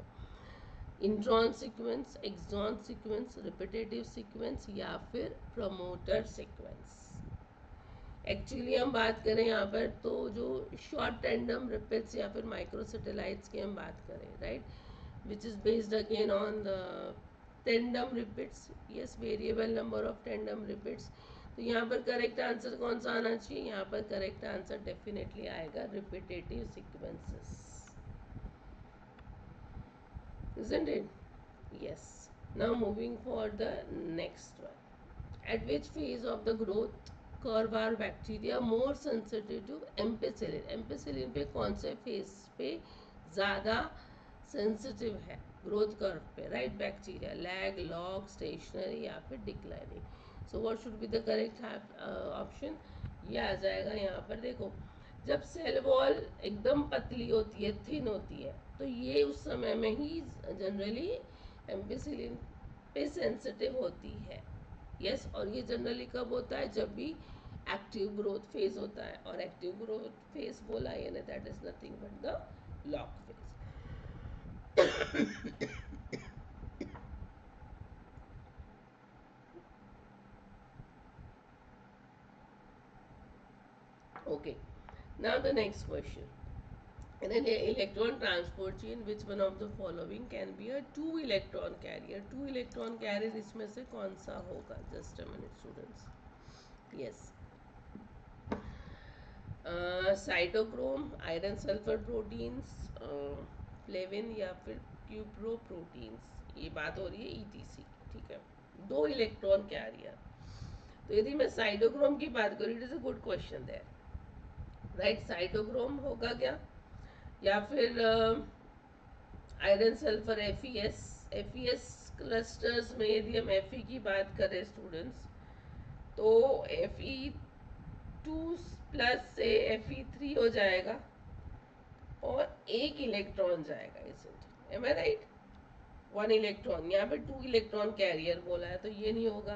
intron sequence, exon sequence, repetitive sequence या फिर प्रमोटर सीक्वेंस? एक्चुअली हम बात करें यहाँ पर तो जो शॉर्ट टेंडम रिपिड्स या फिर माइक्रोसेटेलाइट्स की हम बात करें, right, which is based again on the tandem repeats, yes, variable number of tandem repeats. तो यहाँ पर करेक्ट आंसर कौन सा आना चाहिए? यहाँ पर करेक्ट आंसर डेफिनेटली आएगा repetitive sequences, isn't it? Yes. Now moving for the next one. At which phase of the growth curve are bacteria more sensitive to ampicillin? ampicillin पे कौन से फेज पे ज़्यादा सेंसिटिव है ग्रोथ कर्व पे, right? Bacteria lag, log, stationary या फिर declining? So what should be the correct option? ये आ जाएगा यहाँ पर, देखो जब सेल वॉल एकदम पतली होती है, थिन होती है, तो ये उस समय में ही जनरली एम्पिसिलिन पे सेंसिटिव होती है। यस, और ये जनरली कब होता है? जब भी एक्टिव ग्रोथ फेज होता है, और एक्टिव ग्रोथ फेज बोला यानी that is nothing but the lock phase. Okay, now the next question. In an electron transport chain, which one of the following can be a two electron carrier? Two electron carrier इसमें से कौन सा होगा? Just a minute, students. Yes. Cytochrome, iron sulphur proteins, flavin या फिर क्यूप्रो प्रोटीन्स, ये बात हो रही है ईटीसी। ठीक है, दो इलेक्ट्रॉन कैरियर। तो यदि मैं साइटोक्रोम की बात करूँ, it is a good question there, right. Cytochrome होगा क्या, या फिर आयरन सल्फर एफ क्लस्टर्स में यदि हम एफ की बात करें स्टूडेंट्स, तो Fe2 प्लस से Fe3 हो जाएगा और एक इलेक्ट्रॉन जाएगा, इसमें M I right? One electron, यहाँ पे टू इलेक्ट्रॉन कैरियर बोला है, तो ये नहीं होगा।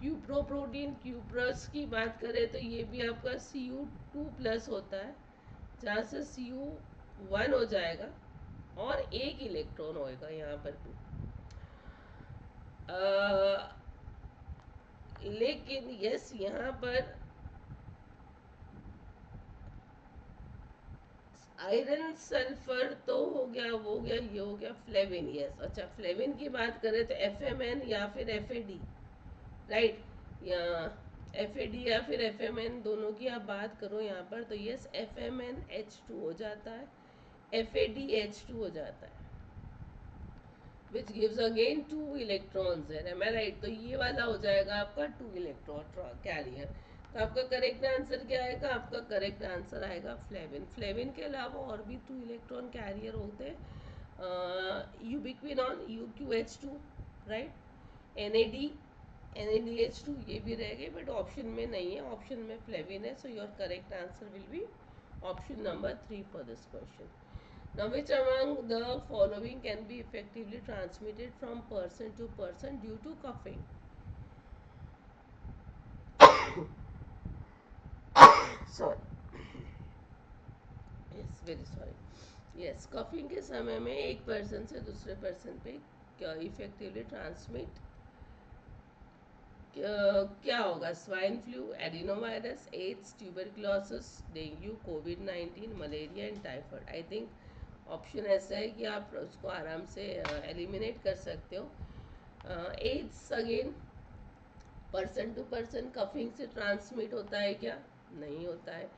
क्यूप्रो प्रोटीन, क्यूप्रस की बात करें तो ये भी आपका Cu2 प्लस होता है, जहाँ से Cu1 हो जाएगा और एक इलेक्ट्रॉन होएगा यहाँ पर भी। लेकिन यस, यहाँ पर आयरन सल्फर तो हो गया, वो हो गया, ये हो गया फ्लेविन। यस, अच्छा, फ्लेविन की बात करें तो FMN या फिर FAD, राइट, या FAD या फिर FMN, दोनों की आप बात करो यहाँ पर, तो यस FMNH2 हो जाता है, FADH2 हो जाता है, which gives again two electrons there, am I right? तो ये वाला हो जाएगा आपका टू इलेक्ट्रॉन कैरियर। तो आपका करेक्ट आंसर क्या आएगा? आपका करेक्ट आंसर आएगा फ्लेविन। फ्लेविन के अलावा और भी टू इलेक्ट्रॉन कैरियर होते हैं, यूबिक्विनॉन UQH2, राइट, NADH2, ये भी रह गए बट ऑप्शन में नहीं है, ऑप्शन में फ्लेविन है, सो your correct answer will be option number 3 for this question. Now, which among the following can be effectively transmitted from person to person due to coughing? Sorry. Yes, very sorry. Yes, coughing के समय में एक पर्सन से दूसरे पर्सन पे इफेक्टिवली ट्रांसमिट क्या होगा? Swine flu, adenovirus, AIDS, tuberculosis, dengue, कोविड-19, malaria and typhoid. I think option ऐसा है कि आप उसको आराम से एलिमिनेट कर सकते हो। AIDS again person to person coughing से ट्रांसमिट होता है क्या? नहीं होता है।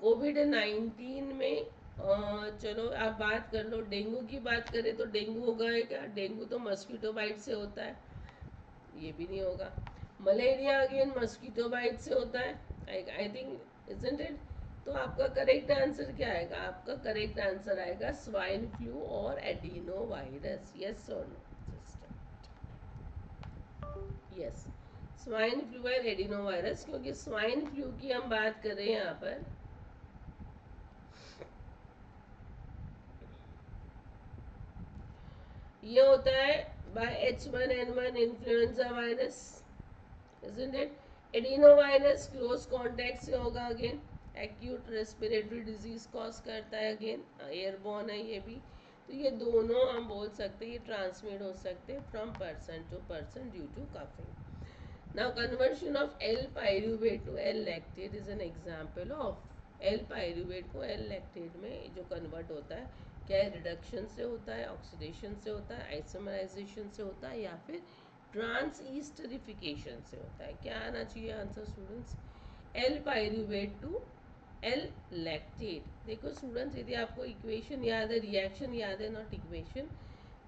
कोविड-19 में चलो आप बात कर लो, डेंगू की बात करें तो डेंगू होगा क्या? डेंगू तो मस्कीटो बाइट से होता है, ये भी नहीं होगा। मलेरिया अगेन मस्कीटो बाइट से होता है, आई थिंक इजंट इट? तो आपका करेक्ट आंसर क्या आएगा? आपका करेक्ट आंसर आएगा स्वाइन फ्लू और एडिनो वायरस। यस और no system? Yes, swine flu और एडिनो वायरस, क्योंकि स्वाइन फ्लू की हम बात कर रहे हैं यहाँ पर, ये होता है by H1N1 influenza virus, isn't it? Adenovirus close contact से होगा, again acute respiratory disease cause करता है, अगेन एयरबॉर्न है ये भी। तो ये दोनों हम बोल सकते हैं ये ट्रांसमिट हो सकते हैं from person to person due to coughing. Now conversion of L pyruvate to L lactate is an example of L pyruvate को एल लैक्टेट में जो कन्वर्ट होता है, क्या रिडक्शन से होता है, ऑक्सीडेशन से होता है, आइसोमराइजेशन से होता है, या फिर ट्रांसईस्टरिफिकेशन से होता है? क्या आना चाहिए answer students? L pyruvate to L lactate. देखो स्टूडेंट्स, यदि आपको इक्वेशन याद है, रिएक्शन याद है, नॉट इक्वेशन,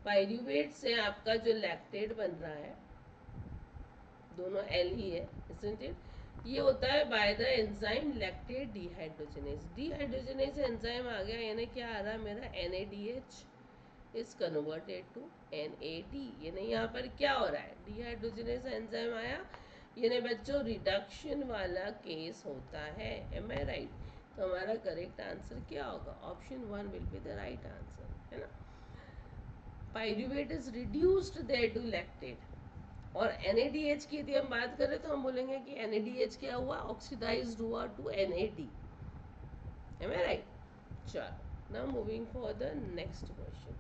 पायरुवेट से आपका जो लैक्टेट बन रहा है, दोनों एल ही है, isn't it? ये होता है by the enzyme lactate dehydrogenase. Dehydrogenase enzyme आ गया, यानी क्या आ रहा है मेरा? NADH is converted to NAD, यानी यहाँ पर क्या हो रहा है? डिहाइड्रोजनेज एंजाइम आया, यानी बच्चों रिडक्शन वाला केस होता है, एम आई राइट? तो हमारा करेक्ट आंसर क्या होगा? Option 1 will be the right answer, है ना। Pyruvate is reduced there to lactate. और NADH की यदि हम बात करें तो हम बोलेंगे कि NADH क्या हुआ? ऑक्सीडाइज्ड हुआ to NAD। Am I right? चलो, now moving for the next question.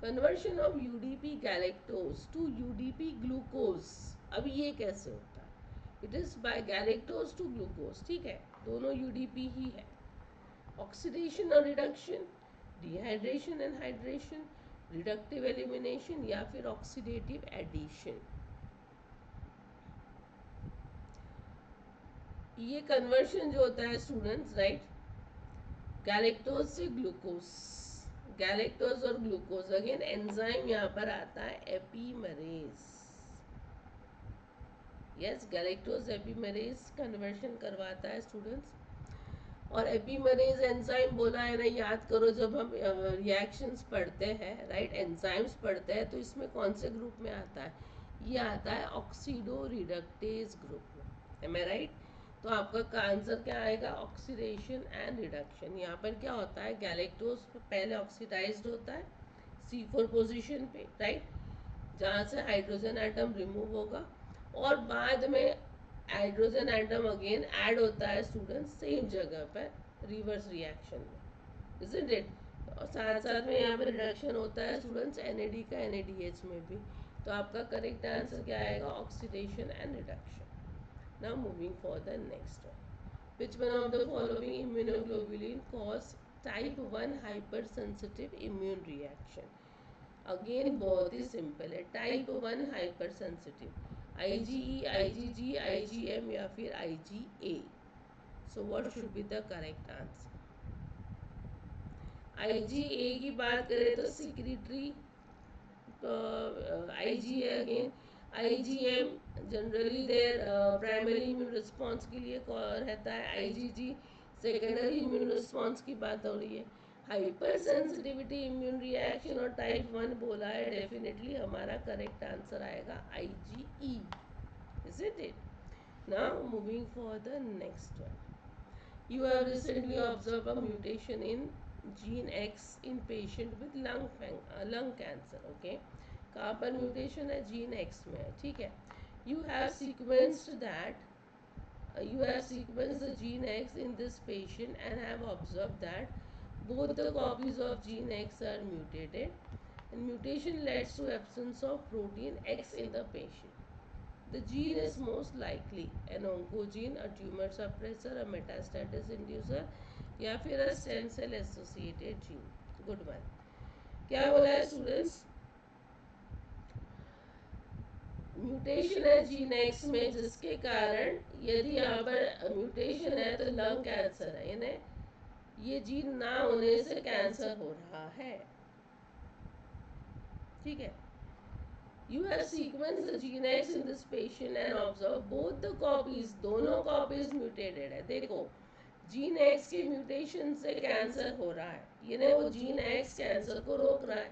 Conversion of UDP galactose to UDP glucose. अब ये कैसे होता है? It is by galactose to glucose, ठीक है, दोनों UDP ही है। Oxidation और reduction, dehydration and hydration, reductive elimination या फिर oxidative addition। ये कन्वर्शन जो होता है स्टूडेंट्स, राइट, गैलेक्टोज से ग्लूकोज, गैलेक्टोज और ग्लूकोज, अगेन एंजाइम यहाँ पर आता है एपीमरेज। यस, गैलेक्टोज एपीमरेज कन्वर्शन करवाता है स्टूडेंट्स। और एपीमरेज एंजाइम बोला है ना, याद करो जब हम रिएक्शंस पढ़ते हैं, राइट, एंजाइम्स पढ़ते हैं, तो इसमें कौन से ग्रुप में आता है? ये आता है ऑक्सीडो रिडक्टेज ग्रुप में। M I right? तो आपका आंसर क्या आएगा? Oxidation and reduction. यहाँ पर क्या होता है? गैलेक्टोज पहले ऑक्सीडाइज्ड होता है C4 पोजीशन पे, राइट, जहाँ से हाइड्रोजन एटम रिमूव होगा, और बाद में हाइड्रोजन एटम अगेन ऐड होता है स्टूडेंट्स सेम जगह पर रिवर्स रिएक्शन में, इजंट इट? और साथ साथ में यहाँ पर रिडक्शन होता है स्टूडेंट्स NAD का NADH में भी। तो आपका करेक्ट आंसर क्या आएगा? Oxidation and reduction. Now moving for the next one. Which one of the following immunoglobulin cause type 1 hypersensitive immune reaction? Again बहुत ही सिंपल है, type 1 hypersensitive, IgE, IgG, IgM या फिर IgA। So what should be the correct answer? IgA की बात करें तो secretory, IgA again, IgM generally there primary immune response के लिए रहता है, IgG सेकेंडरी इम्यून रिस्पॉन्स की बात हो रही है। हाइपर सेंसिटिविटी इम्यून रिएक्शन और टाइप 1 बोला है, डेफिनेटली हमारा करेक्ट आंसर आएगा IgE, isn't it? Now moving for the next one. You have recently observed a mutation in gene X in patient with lung cancer, okay? कहाँ पर म्यूटेशन है? जीन X में है, ठीक है। You have sequenced that, you have sequenced the gene X in this patient and have observed that both the copies of gene X are mutated, and mutation leads to absence of protein X in the patient. The gene is most likely an oncogene, a tumor suppressor, a metastasis inducer या फिर a stem cell associated gene. Good one. क्या बोला है स्टूडेंट्स? म्यूटेशन है जीन X में, जिसके कारण यदि यहाँ पर म्यूटेशन है तो लंग कैंसर है, यानी ये जीन ना होने से कैंसर हो रहा है, ठीक है। You have sequenced the gene X in this patient and observed both the copies, दोनों copies mutated है। देखो, जीन X के म्यूटेशन से कैंसर हो रहा है, यानी वो जीन X कैंसर को रोक रहा है,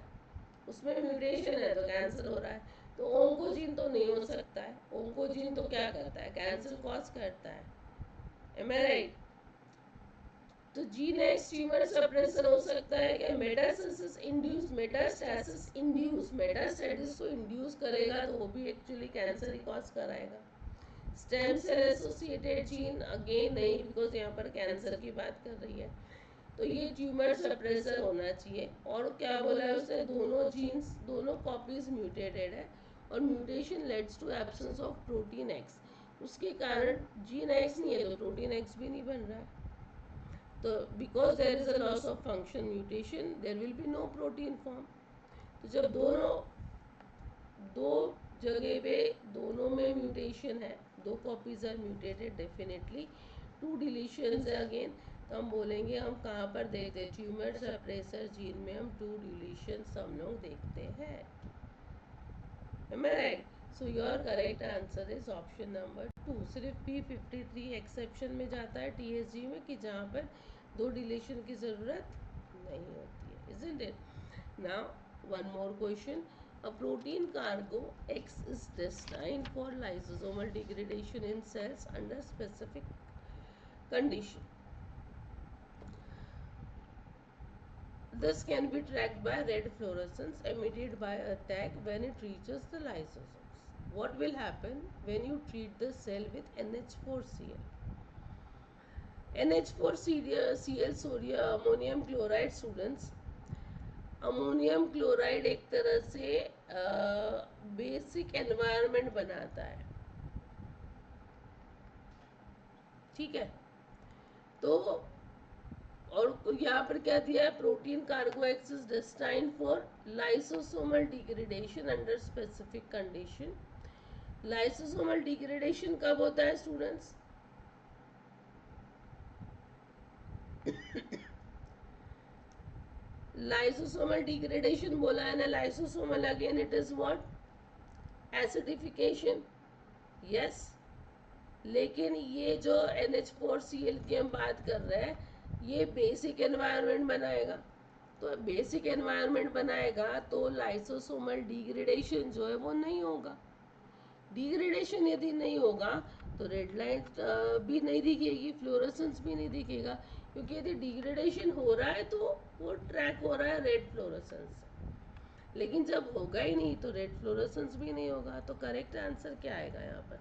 उसमें म्यूटेशन है तो कैंसर हो रहा है। तो ओंकोजीन तो नहीं हो सकता है, ओंकोजीन तो क्या करता है? कैंसर कॉज करता है, एम आई राइट? तो जीन X ट्यूमर सप्रेसर हो सकता है क्या? मेटास्टेसिस इंड्यूस, मेटास्टेसिस को इंड्यूस करेगा तो वो भी एक्चुअली कैंसर ही कॉज कराएगा। Stem cell associated gene again नहीं, बिकॉज यहाँ पर कैंसर की बात कर रही है, तो ये ट्यूमर सप्रेसर होना चाहिए। और क्या बोला है उसने? दोनों जीन्स, दोनों कॉपीज म्यूटेटेड है, और mutation leads to absence of protein X। उसके कारण जीन X नहीं है तो प्रोटीन X भी नहीं बन रहा है। तो because there is a loss of function mutation, there will be no protein form. तो जब दो जगह पे दोनों में म्यूटेशन है, दो copies are mutated, definitely two deletions है अगेन, तो हम बोलेंगे, हम कहाँ पर देखते हैं? ट्यूमर सप्रेसर जीन में हम टू डिलीशंस हम लोग देखते हैं, am I right? So your correct answer is option number 2. सिर्फ P53 एक्सेप्शन में जाता है TSG में, कि जहाँ पर दो डिलीशन की ज़रूरत नहीं होती है, isn't it? Now one more question. A protein cargo X is destined for lysosomal degradation in cells under specific condition. This can be tracked by red fluorescence emitted by a tag when it reaches the lysosomes. What will happen when you treat the cell with NH4Cl? NH4Cl sodium ammonium chloride students, ammonium chloride एक तरह से बेसिक एनवायरनमेंट बनाता है, ठीक है। तो और यहाँ पर क्या दिया है, protein cargo axis destined for lysosomal degradation under specific condition. Lysosomal degradation कब होता है स्टूडेंट्स? लाइसोसोमल डिग्रेडेशन बोला है ना, lysosomal again it is what, acidification, yes. लेकिन ये जो NH4Cl की हम बात कर रहे हैं, ये बेसिक एनवायरनमेंट बनाएगा। तो बेसिक एनवायरनमेंट बनाएगा तो लाइसोसोमल डिग्रेडेशन जो है वो नहीं होगा। डिग्रेडेशन यदि नहीं होगा तो रेड लाइट भी नहीं दिखेगी, फ्लोरेसेंस भी नहीं दिखेगा, क्योंकि यदि डिग्रेडेशन हो रहा है तो वो ट्रैक हो रहा है रेड फ्लोरेसेंस से। लेकिन जब होगा ही नहीं तो रेड फ्लोरेसेंस भी नहीं होगा। तो करेक्ट आंसर क्या आएगा यहाँ पर?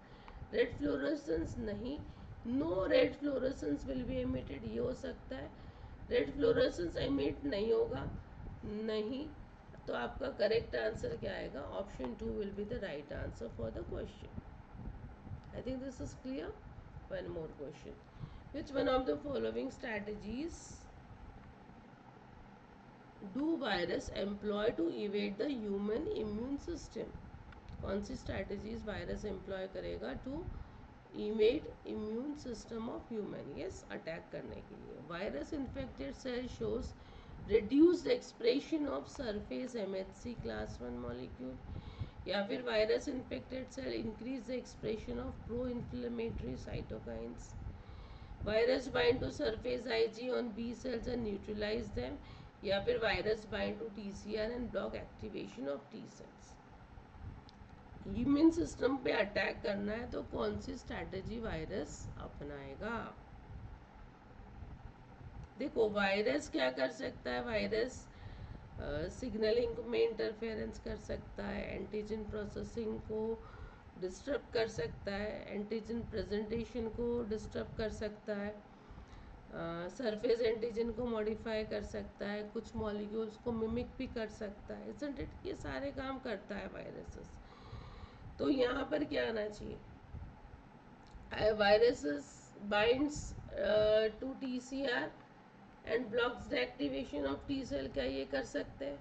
रेड फ्लोरेसेंस नहीं, no red fluorescence will be emitted, ये हो सकता है। रेड फ्लोरेसेंस एमिट नहीं होगा, नहीं। तो आपका करेक्ट आंसर क्या आएगा? Option 2 will be the right answer for the question. I think this is clear. One more question, which one of the following strategies do virus employ to evade the human immune system? कौन सी स्ट्रैटेजीज वायरस एम्प्लॉय करेगा to evade immune system of human? Yes, attack करने के लिए। Virus infected cell shows reduced expression of surface MHC class 1 molecule, या फिर virus infected cell increase the expression of pro inflammatory cytokines, virus bind to surface IG on B cells and neutralize them, या फिर virus bind to TCR and block activation of T cells। Immune system पे अटैक करना है तो कौन सी स्ट्रैटेजी वायरस अपनाएगा? देखो, वायरस क्या कर सकता है? वायरस सिग्नलिंग में इंटरफेरेंस कर सकता है, एंटीजन प्रोसेसिंग को डिस्टर्ब कर सकता है, एंटीजन प्रेजेंटेशन को डिस्टर्ब कर सकता है, सरफेस एंटीजन को मॉडिफाई कर सकता है, कुछ मॉलिक्यूल्स को मिमिक भी कर सकता है, इजंट इट? ये सारे काम करता है वायरसेस। तो यहाँ पर क्या आना चाहिए? Viruses binds to TCR and blocks the activation of T cell, क्या ये कर सकते हैं?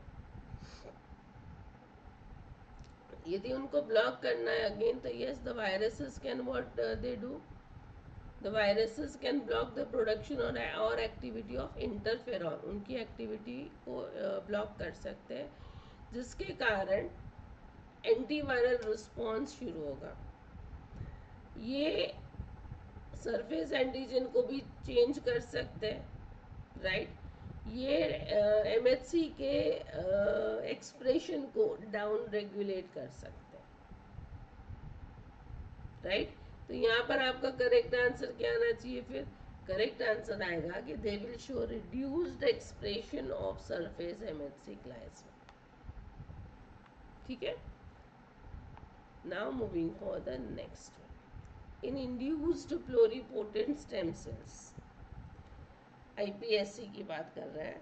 यदि उनको ब्लॉक करना है अगेन तो yes, the viruses can what they do, the viruses can block the production और एक्टिविटी ऑफ इंटरफेरॉन, उनकी एक्टिविटी को ब्लॉक कर सकते हैं, जिसके कारण एंटीवायरल रिस्पॉन्स शुरू होगा। ये सरफेस एंटीजन को भी चेंज कर सकते हैं, राइट। ये MHC के एक्सप्रेशन को डाउन रेगुलेट कर सकते हैं, राइट। तो यहाँ पर आपका करेक्ट आंसर क्या आना चाहिए? फिर करेक्ट आंसर आएगा कि they will show reduced expression of surface MHC class 1, ठीक है। Now moving for the next one, in induced pluripotent stem cells, IPSC की बात कर रहे हैं।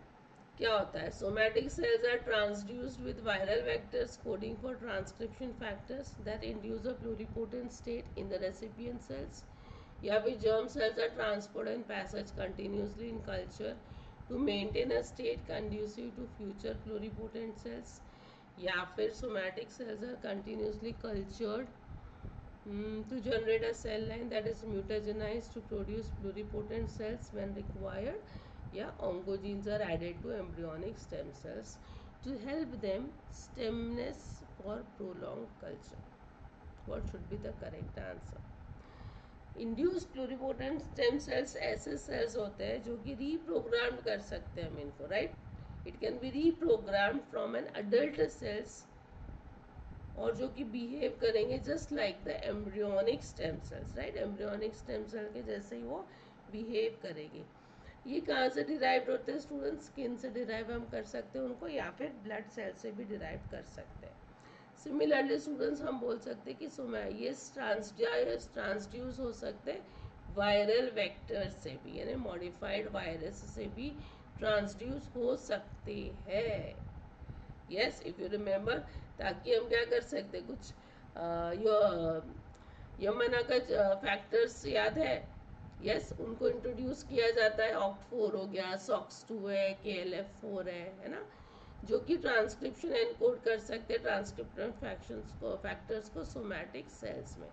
क्या होता है? Somatic cells are transduced with viral vectors coding for transcription factors that induce a pluripotent state in the recipient cells, या फिर germ cells are transport and passage continuously in culture to maintain a state conducive to future pluripotent cells, या फिर somatic cells are continuously cultured to generate a cell line that is mutagenized to produce pluripotent cells when required, yeah, oncogenes are added to embryonic stem cells to help them stemness for prolonged culture. What should be the correct answer? Induce pluripotent stem cells ऐसे सेल्स होते हैं जो कि रीप्रोग्राम कर सकते हैं हम इनको, right. It can be reprogram from an adult cells, और जो कि बिहेव करेंगे just like the embryonic stem cells, right. Embryonic stem cell के जैसे ही वो बिहेव करेगी। ये कहाँ से डिराइव होते हैं स्टूडेंट्स? स्किन से डिराइव हम कर सकते हैं उनको, या फिर ब्लड सेल से भी डिराइव कर सकते हैं। सिमिलरली स्टूडेंट्स हम बोल सकते हैं कि ये ट्रांसड्यूस हो सकते हैं वायरल वेक्टर से भी, यानी मॉडिफाइड वायरस से भी ट्रांसड्यूस हो सकते हैं। यस, इफ यू रिमेम्बर, ताकि हम क्या कर सकते हैं, कुछ यमना का फैक्टर्स याद है? यस, उनको इंट्रोड्यूस किया जाता है। ऑक्ट4 हो गया, सॉक्स2 है, KLF4 है ना, जो कि ट्रांसक्रिप्शन एनकोड कर सकते हैं ट्रांसक्रिप्शन फैक्टर्स को सोमैटिक सेल्स में।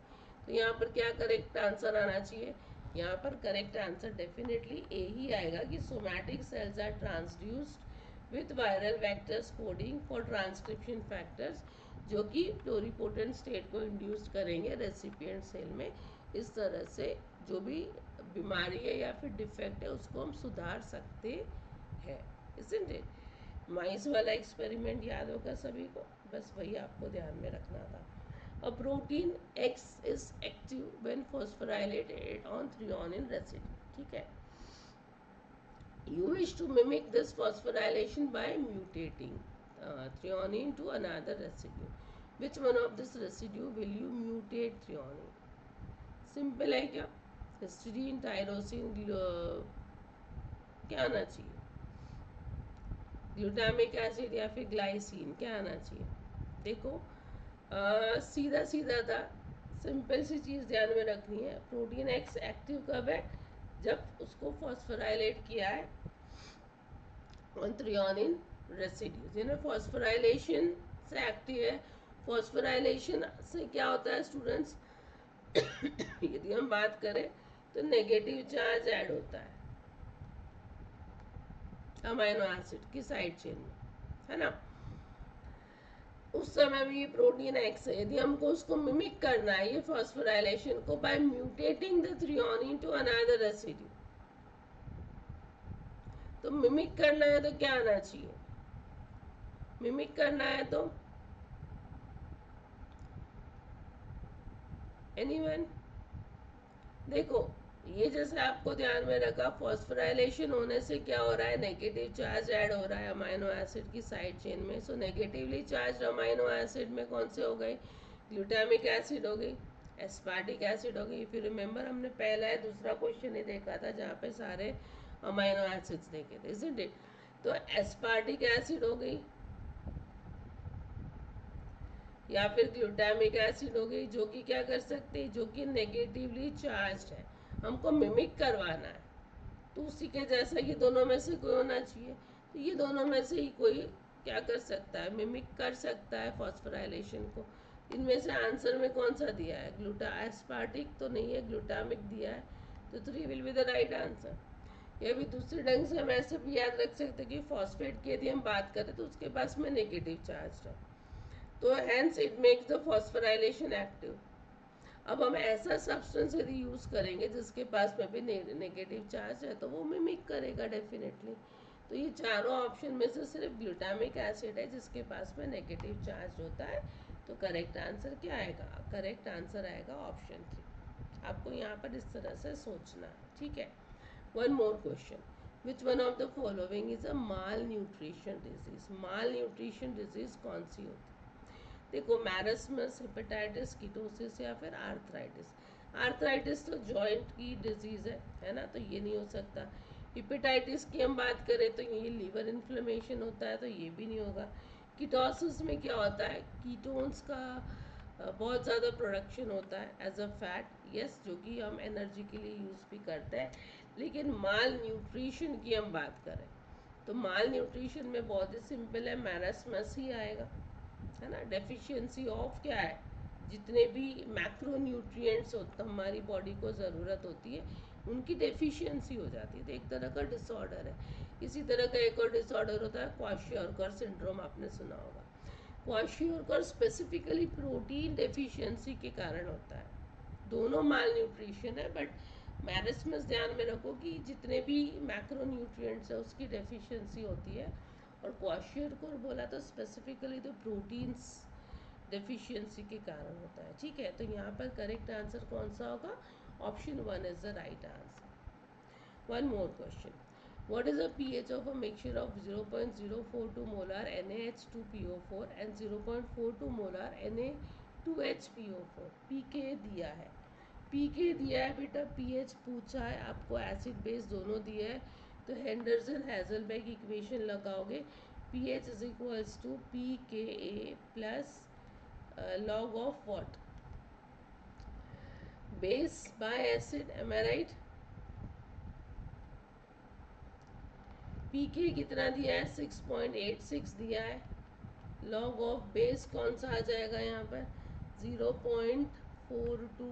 तो यहाँ पर क्या करेक्ट आंसर आना चाहिए? यहाँ पर करेक्ट आंसर डेफिनेटली ए ही आएगा कि somatic cells are transduced with viral vectors coding for transcription factors, जो कि प्लूरिपोटेंट स्टेट को इंड्यूस करेंगे रेसिपिएंट सेल में। इस तरह से जो भी बीमारी है या फिर डिफेक्ट है उसको हम सुधार सकते हैं। इसलिए माइस वाला एक्सपेरिमेंट याद होगा सभी को, बस वही आपको ध्यान में रखना था। A protein X is active when phosphorylated on threonine residue. ठीक है, you wish to mimic this phosphorylation by mutating threonine to another residue. Which one of this residue will you mutate threonine? Simple है क्या? हिस्टीडीन, टायरोसिन, क्या आना चाहिए? ग्लूटामिक एसिड या फिर ग्लाइसिन, क्या आना चाहिए? देखो सीधा सीधा था, सिंपल सी चीज़ ध्यान में रखनी है। प्रोटीन एक्स एक्टिव कब है? जब उसको फॉस्फोराइलेट किया है ऑन थ्रियोनिन रेसिड्यूज, यानी फॉस्फोराइलेशन से एक्टिव है। फॉस्फोराइलेशन से क्या होता है स्टूडेंट्स? यदि हम बात करें तो नेगेटिव चार्ज ऐड होता है अमाइनो एसिड की साइड चेन में, है ना। उस समय में ये प्रोटीन एक्स है, यदि हमको उसको मिमिक करना है ये फॉस्फोराइलेशन को by mutating the threonine to another residue, तो मिमिक करना है तो क्या आना चाहिए? मिमिक करना है तो एनीवन? देखो, ये जैसे आपको ध्यान में रखा, फॉस्फोराइलेशन होने से क्या हो रहा है? नेगेटिव चार्ज ऐड हो रहा है अमाइनो एसिड की साइड चेन में। सो नेगेटिवली चार्ज अमाइनो एसिड में कौन से हो गए? ग्लूटामिक एसिड हो गई, एस्पार्टिक एसिड हो गई। फिर रिमेंबर हमने पहला या दूसरा क्वेश्चन ही देखा था जहाँ पे सारे अमाइनो एसिड्स देखे थे, इजंट इट? तो एस्पार्टिक एसिड हो गई या फिर ग्लूटामिक एसिड हो गई, जो कि क्या कर सकते हैं, जो कि नेगेटिवली चार्ज है, हमको मिमिक करवाना है, तो उसी के जैसा ये दोनों में से कोई होना चाहिए। तो ये दोनों में से ही कोई क्या कर सकता है? मिमिक कर सकता है फॉस्फोराइलेशन को। इनमें से आंसर में कौन सा दिया है? एस्पार्टिक तो नहीं है, ग्लूटामिक दिया है, तो 3 will be the right answer. या भी दूसरे ढंग से हम ऐसे भी याद रख सकते हैं कि फॉस्फेट की यदि हम बात करें तो उसके पास में नेगेटिव चार्ज है, तो hence it makes the phosphorylation active. अब हम ऐसा सब्सटेंस यदि यूज़ करेंगे जिसके पास में भी नेगेटिव चार्ज है तो वो मिमिक करेगा डेफिनेटली। तो ये चारों ऑप्शन में से सिर्फ ग्लूटामिक एसिड है जिसके पास में नेगेटिव चार्ज होता है। तो करेक्ट आंसर क्या आएगा? करेक्ट आंसर आएगा ऑप्शन 3। आपको यहाँ पर इस तरह से सोचना है, ठीक है। One more question, which one of the following is a mall nutrition disease? Mall nutrition disease कौन सी होती है? देखो, मैरस्मस, हेपेटाइटिस, कीटोसिस या फिर आर्थराइटिस। आर्थराइटिस तो जॉइंट की डिजीज है ना, तो ये नहीं हो सकता। हेपेटाइटिस की हम बात करें तो ये लीवर इन्फ्लेमेशन होता है, तो ये भी नहीं होगा। कीटोसिस में क्या होता है? कीटोन्स का बहुत ज़्यादा प्रोडक्शन होता है एज अ फैट, यस, जो कि हम एनर्जी के लिए यूज़ भी करते हैं। लेकिन माल न्यूट्रिशन की हम बात करें तो माल न्यूट्रिशन में बहुत ही सिंपल है, मैरस्मस ही आएगा, है ना। डेफिशिएंसी ऑफ क्या है? जितने भी मैक्रो न्यूट्रिएंट्स होते हमारी बॉडी को ज़रूरत होती है उनकी डेफिशिएंसी हो जाती है, तो एक तरह का डिसऑर्डर है। इसी तरह का एक और डिसऑर्डर होता है क्वाशियोरकर सिंड्रोम, आपने सुना होगा। क्वाशियोरकर स्पेसिफिकली प्रोटीन डेफिशिएंसी के कारण होता है। दोनों माल न्यूट्रिशन है, बट मैरस्मस ध्यान में रखो कि जितने भी मैक्रो न्यूट्रिएंट्स है उसकी डेफिशिएंसी होती है। और क्वाशियोरकर बोला तो स्पेसिफिकली तो प्रोटीन्स डेफिशिएंसी के कारण होता है, ठीक है। तो यहाँ पर करेक्ट आंसर कौन सा होगा? Option 1 is the right answer. One more question, What is the pH of a mixture of 0.042 molar NaH2PO4 and 0.42 molar Na2HPO4? pK दिया है, pK दिया है बेटा, pH पूछा है आपको, एसिड बेस दोनों दिए है, तो हेंडरसन हैजलबर्ग इक्वेशन लगाओगे, pH is equals to pKa plus log of what? Base by acid, am I right? pK कितना दिया है? 6.86 दिया है। log of base कौन सा आ जाएगा यहाँ पर? 0.42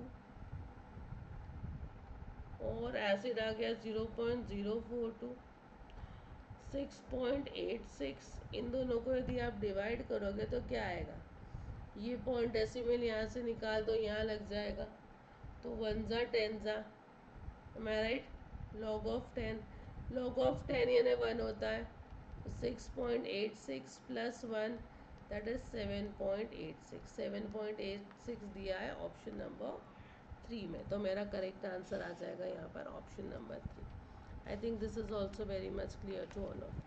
और एसिड आ गया 0.042, 6.86। इन दोनों को यदि आप डिवाइड करोगे तो क्या आएगा? ये पॉइंट डेसिमल यहाँ से निकाल दो, यहाँ लग जाएगा, तो 1 ज़ा 10 ज़ा, am I right? log of 10, log of 10 यानी 1 होता है, 6.86 प्लस 1 दैट इज 7.86, 7.86 दिया है ऑप्शन नंबर 3 में, तो मेरा करेक्ट आंसर आ जाएगा यहाँ पर option number 3। I think this is also very much clear to all of you,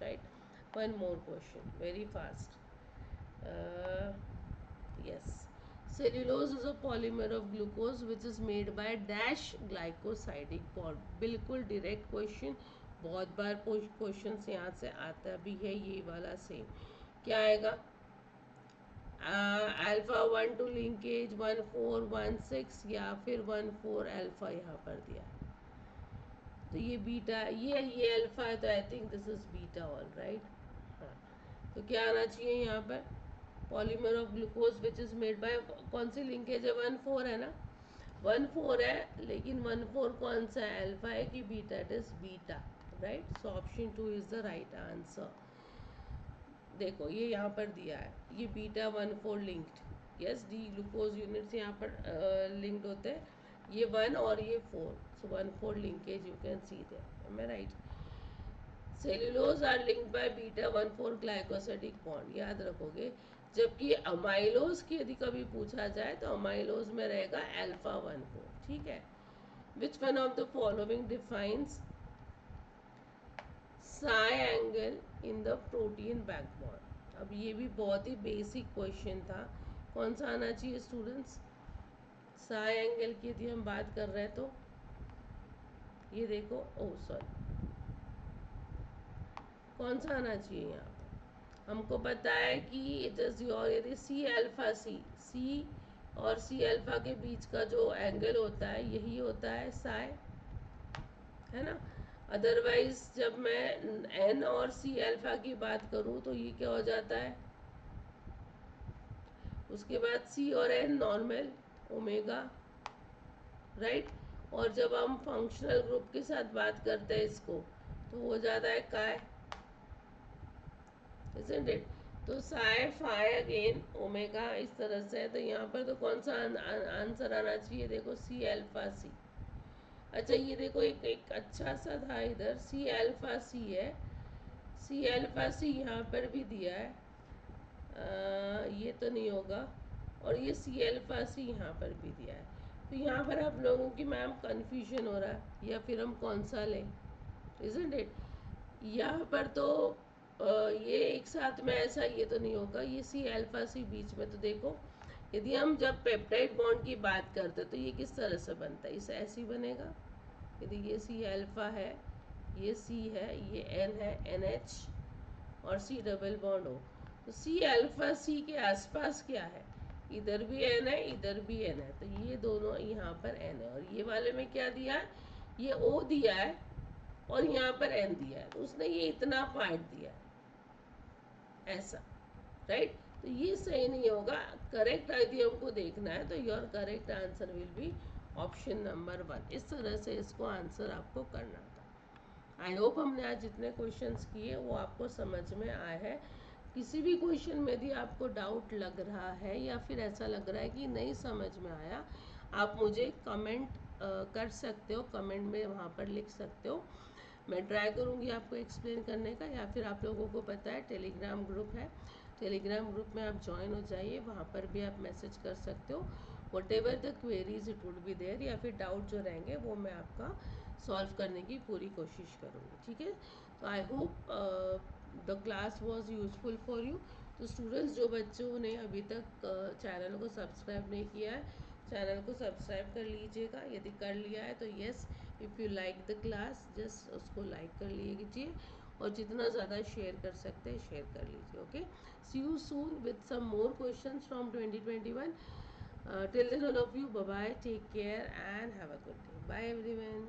right? One more question very fast. yes, cellulose is a polymer of glucose which is made by dash glycosidic bond। बिल्कुल डायरेक्ट क्वेश्चन, बहुत बार क्वेश्चन यहाँ से आता भी है, ये वाला सेम क्या आएगा? अल्फा 1 2 लिंकेज 1416 या फिर 14 अल्फा यहाँ पर दिया, तो ये बीटा, ये अल्फा है, तो आई think this is beta, all right. हाँ, तो क्या आना चाहिए यहाँ पर? Polymer of glucose which is made by, कौन सी लिंकेज है? 1 4 है ना, 1 4 है, लेकिन 1 4 कौन सा है? अल्फा है कि beta? It is beta, right? So option 2 is the right answer. देखो ये यहाँ पर दिया है, ये beta 1 4 linked, yes, D glucose units यहाँ पर लिंक्ड होते हैं, ये 1 और ये 4, so 1 4 linkage you can see there, am I right? Cellulose are linked by beta 1 4 glycosidic bond, याद रखोगे। जबकि अमाइलोज की यदि कभी पूछा जाए तो अमाइलोज में रहेगा अल्फा 1 4, ठीक है? विच one of the following defines Sai angle in the protein backbone? अब ये भी बहुत ही बेसिक क्वेश्चन था, कौन सा आना चाहिए स्टूडेंट्स? साई एंगल की यदि हम बात कर रहे हैं तो ये देखो, ओह सॉरी, कौन सा आना चाहिए यहाँ पर? हमको पता है कि इट इज योर, यदि सी अल्फा सी और सी अल्फा के बीच का जो एंगल होता है यही होता है साई, है ना? अदरवाइज जब मैं एन और सी अल्फा की बात करूं तो ये क्या हो जाता है? उसके बाद सी और एन नॉर्मल ओमेगा, राइट? और जब हम फंक्शनल ग्रुप के साथ बात करते हैं इसको, तो हो जाता है काय, isn't it? तो साई फाई अगेन ओमेगा, इस तरह से, तो यहाँ पर तो कौन सा आंसर आना चाहिए? देखो सी अल्फा सी। अच्छा ये देखो एक अच्छा सा था इधर, सी अल्फा सी है, सी अल्फा सी यहाँ पर भी दिया है, ये तो नहीं होगा, और ये सी अल्फा सी यहाँ पर भी दिया है, तो यहाँ पर आप लोगों की मैम कन्फ्यूजन हो रहा है, या फिर हम कौन सा लें, इजंट इट? यहाँ पर तो ये एक साथ में ऐसा ये तो नहीं होगा, ये सी अल्फा सी बीच में, तो देखो यदि हम जब पेप्टाइड बॉन्ड की बात करते तो ये किस तरह से बनता है? इसे ऐसे ही बनेगा, यदि ये सी अल्फा है, ये सी है, ये एन है, एन एच और सी डबल बॉन्ड हो, तो सी अल्फा सी के आसपास क्या है? इधर भी एन है, इधर भी एन है, तो ये दोनों यहाँ पर एन है, और ये वाले में क्या दिया है? ये ओ दिया है और यहाँ पर एन दिया है, तो उसने ये इतना पार्ट दिया है ऐसा, राइट? तो ये सही नहीं होगा, करेक्ट यदि हमको देखना है तो your correct answer will be option number 1। इस तरह से इसको आंसर आपको करना था। आई होप हमने आज जितने क्वेश्चंस किए वो आपको समझ में आए हैं। किसी भी क्वेश्चन में यदि आपको डाउट लग रहा है या फिर ऐसा लग रहा है कि नहीं समझ में आया, आप मुझे कमेंट कर सकते हो, कमेंट में वहाँ पर लिख सकते हो, मैं ट्राई करूँगी आपको एक्सप्लेन करने का। या फिर आप लोगों को पता है टेलीग्राम ग्रुप है, टेलीग्राम ग्रुप में आप ज्वाइन हो जाइए, वहाँ पर भी आप मैसेज कर सकते हो, whatever the queries it would be there, या फिर डाउट जो रहेंगे वो मैं आपका सॉल्व करने की पूरी कोशिश करूँगी, ठीक है। तो I hope the class was useful for you. तो स्टूडेंट्स, जो बच्चों ने अभी तक चैनल को सब्सक्राइब नहीं किया है, चैनल को सब्सक्राइब कर लीजिएगा। यदि कर लिया है तो yes, if you like the class just उसको लाइक कर लीजिए, और जितना ज़्यादा शेयर कर सकते हैं शेयर कर लीजिए। Okay, see you soon with some more questions from 2021. Till then, all of you, bye bye, take care, and have a good day. Bye, everyone.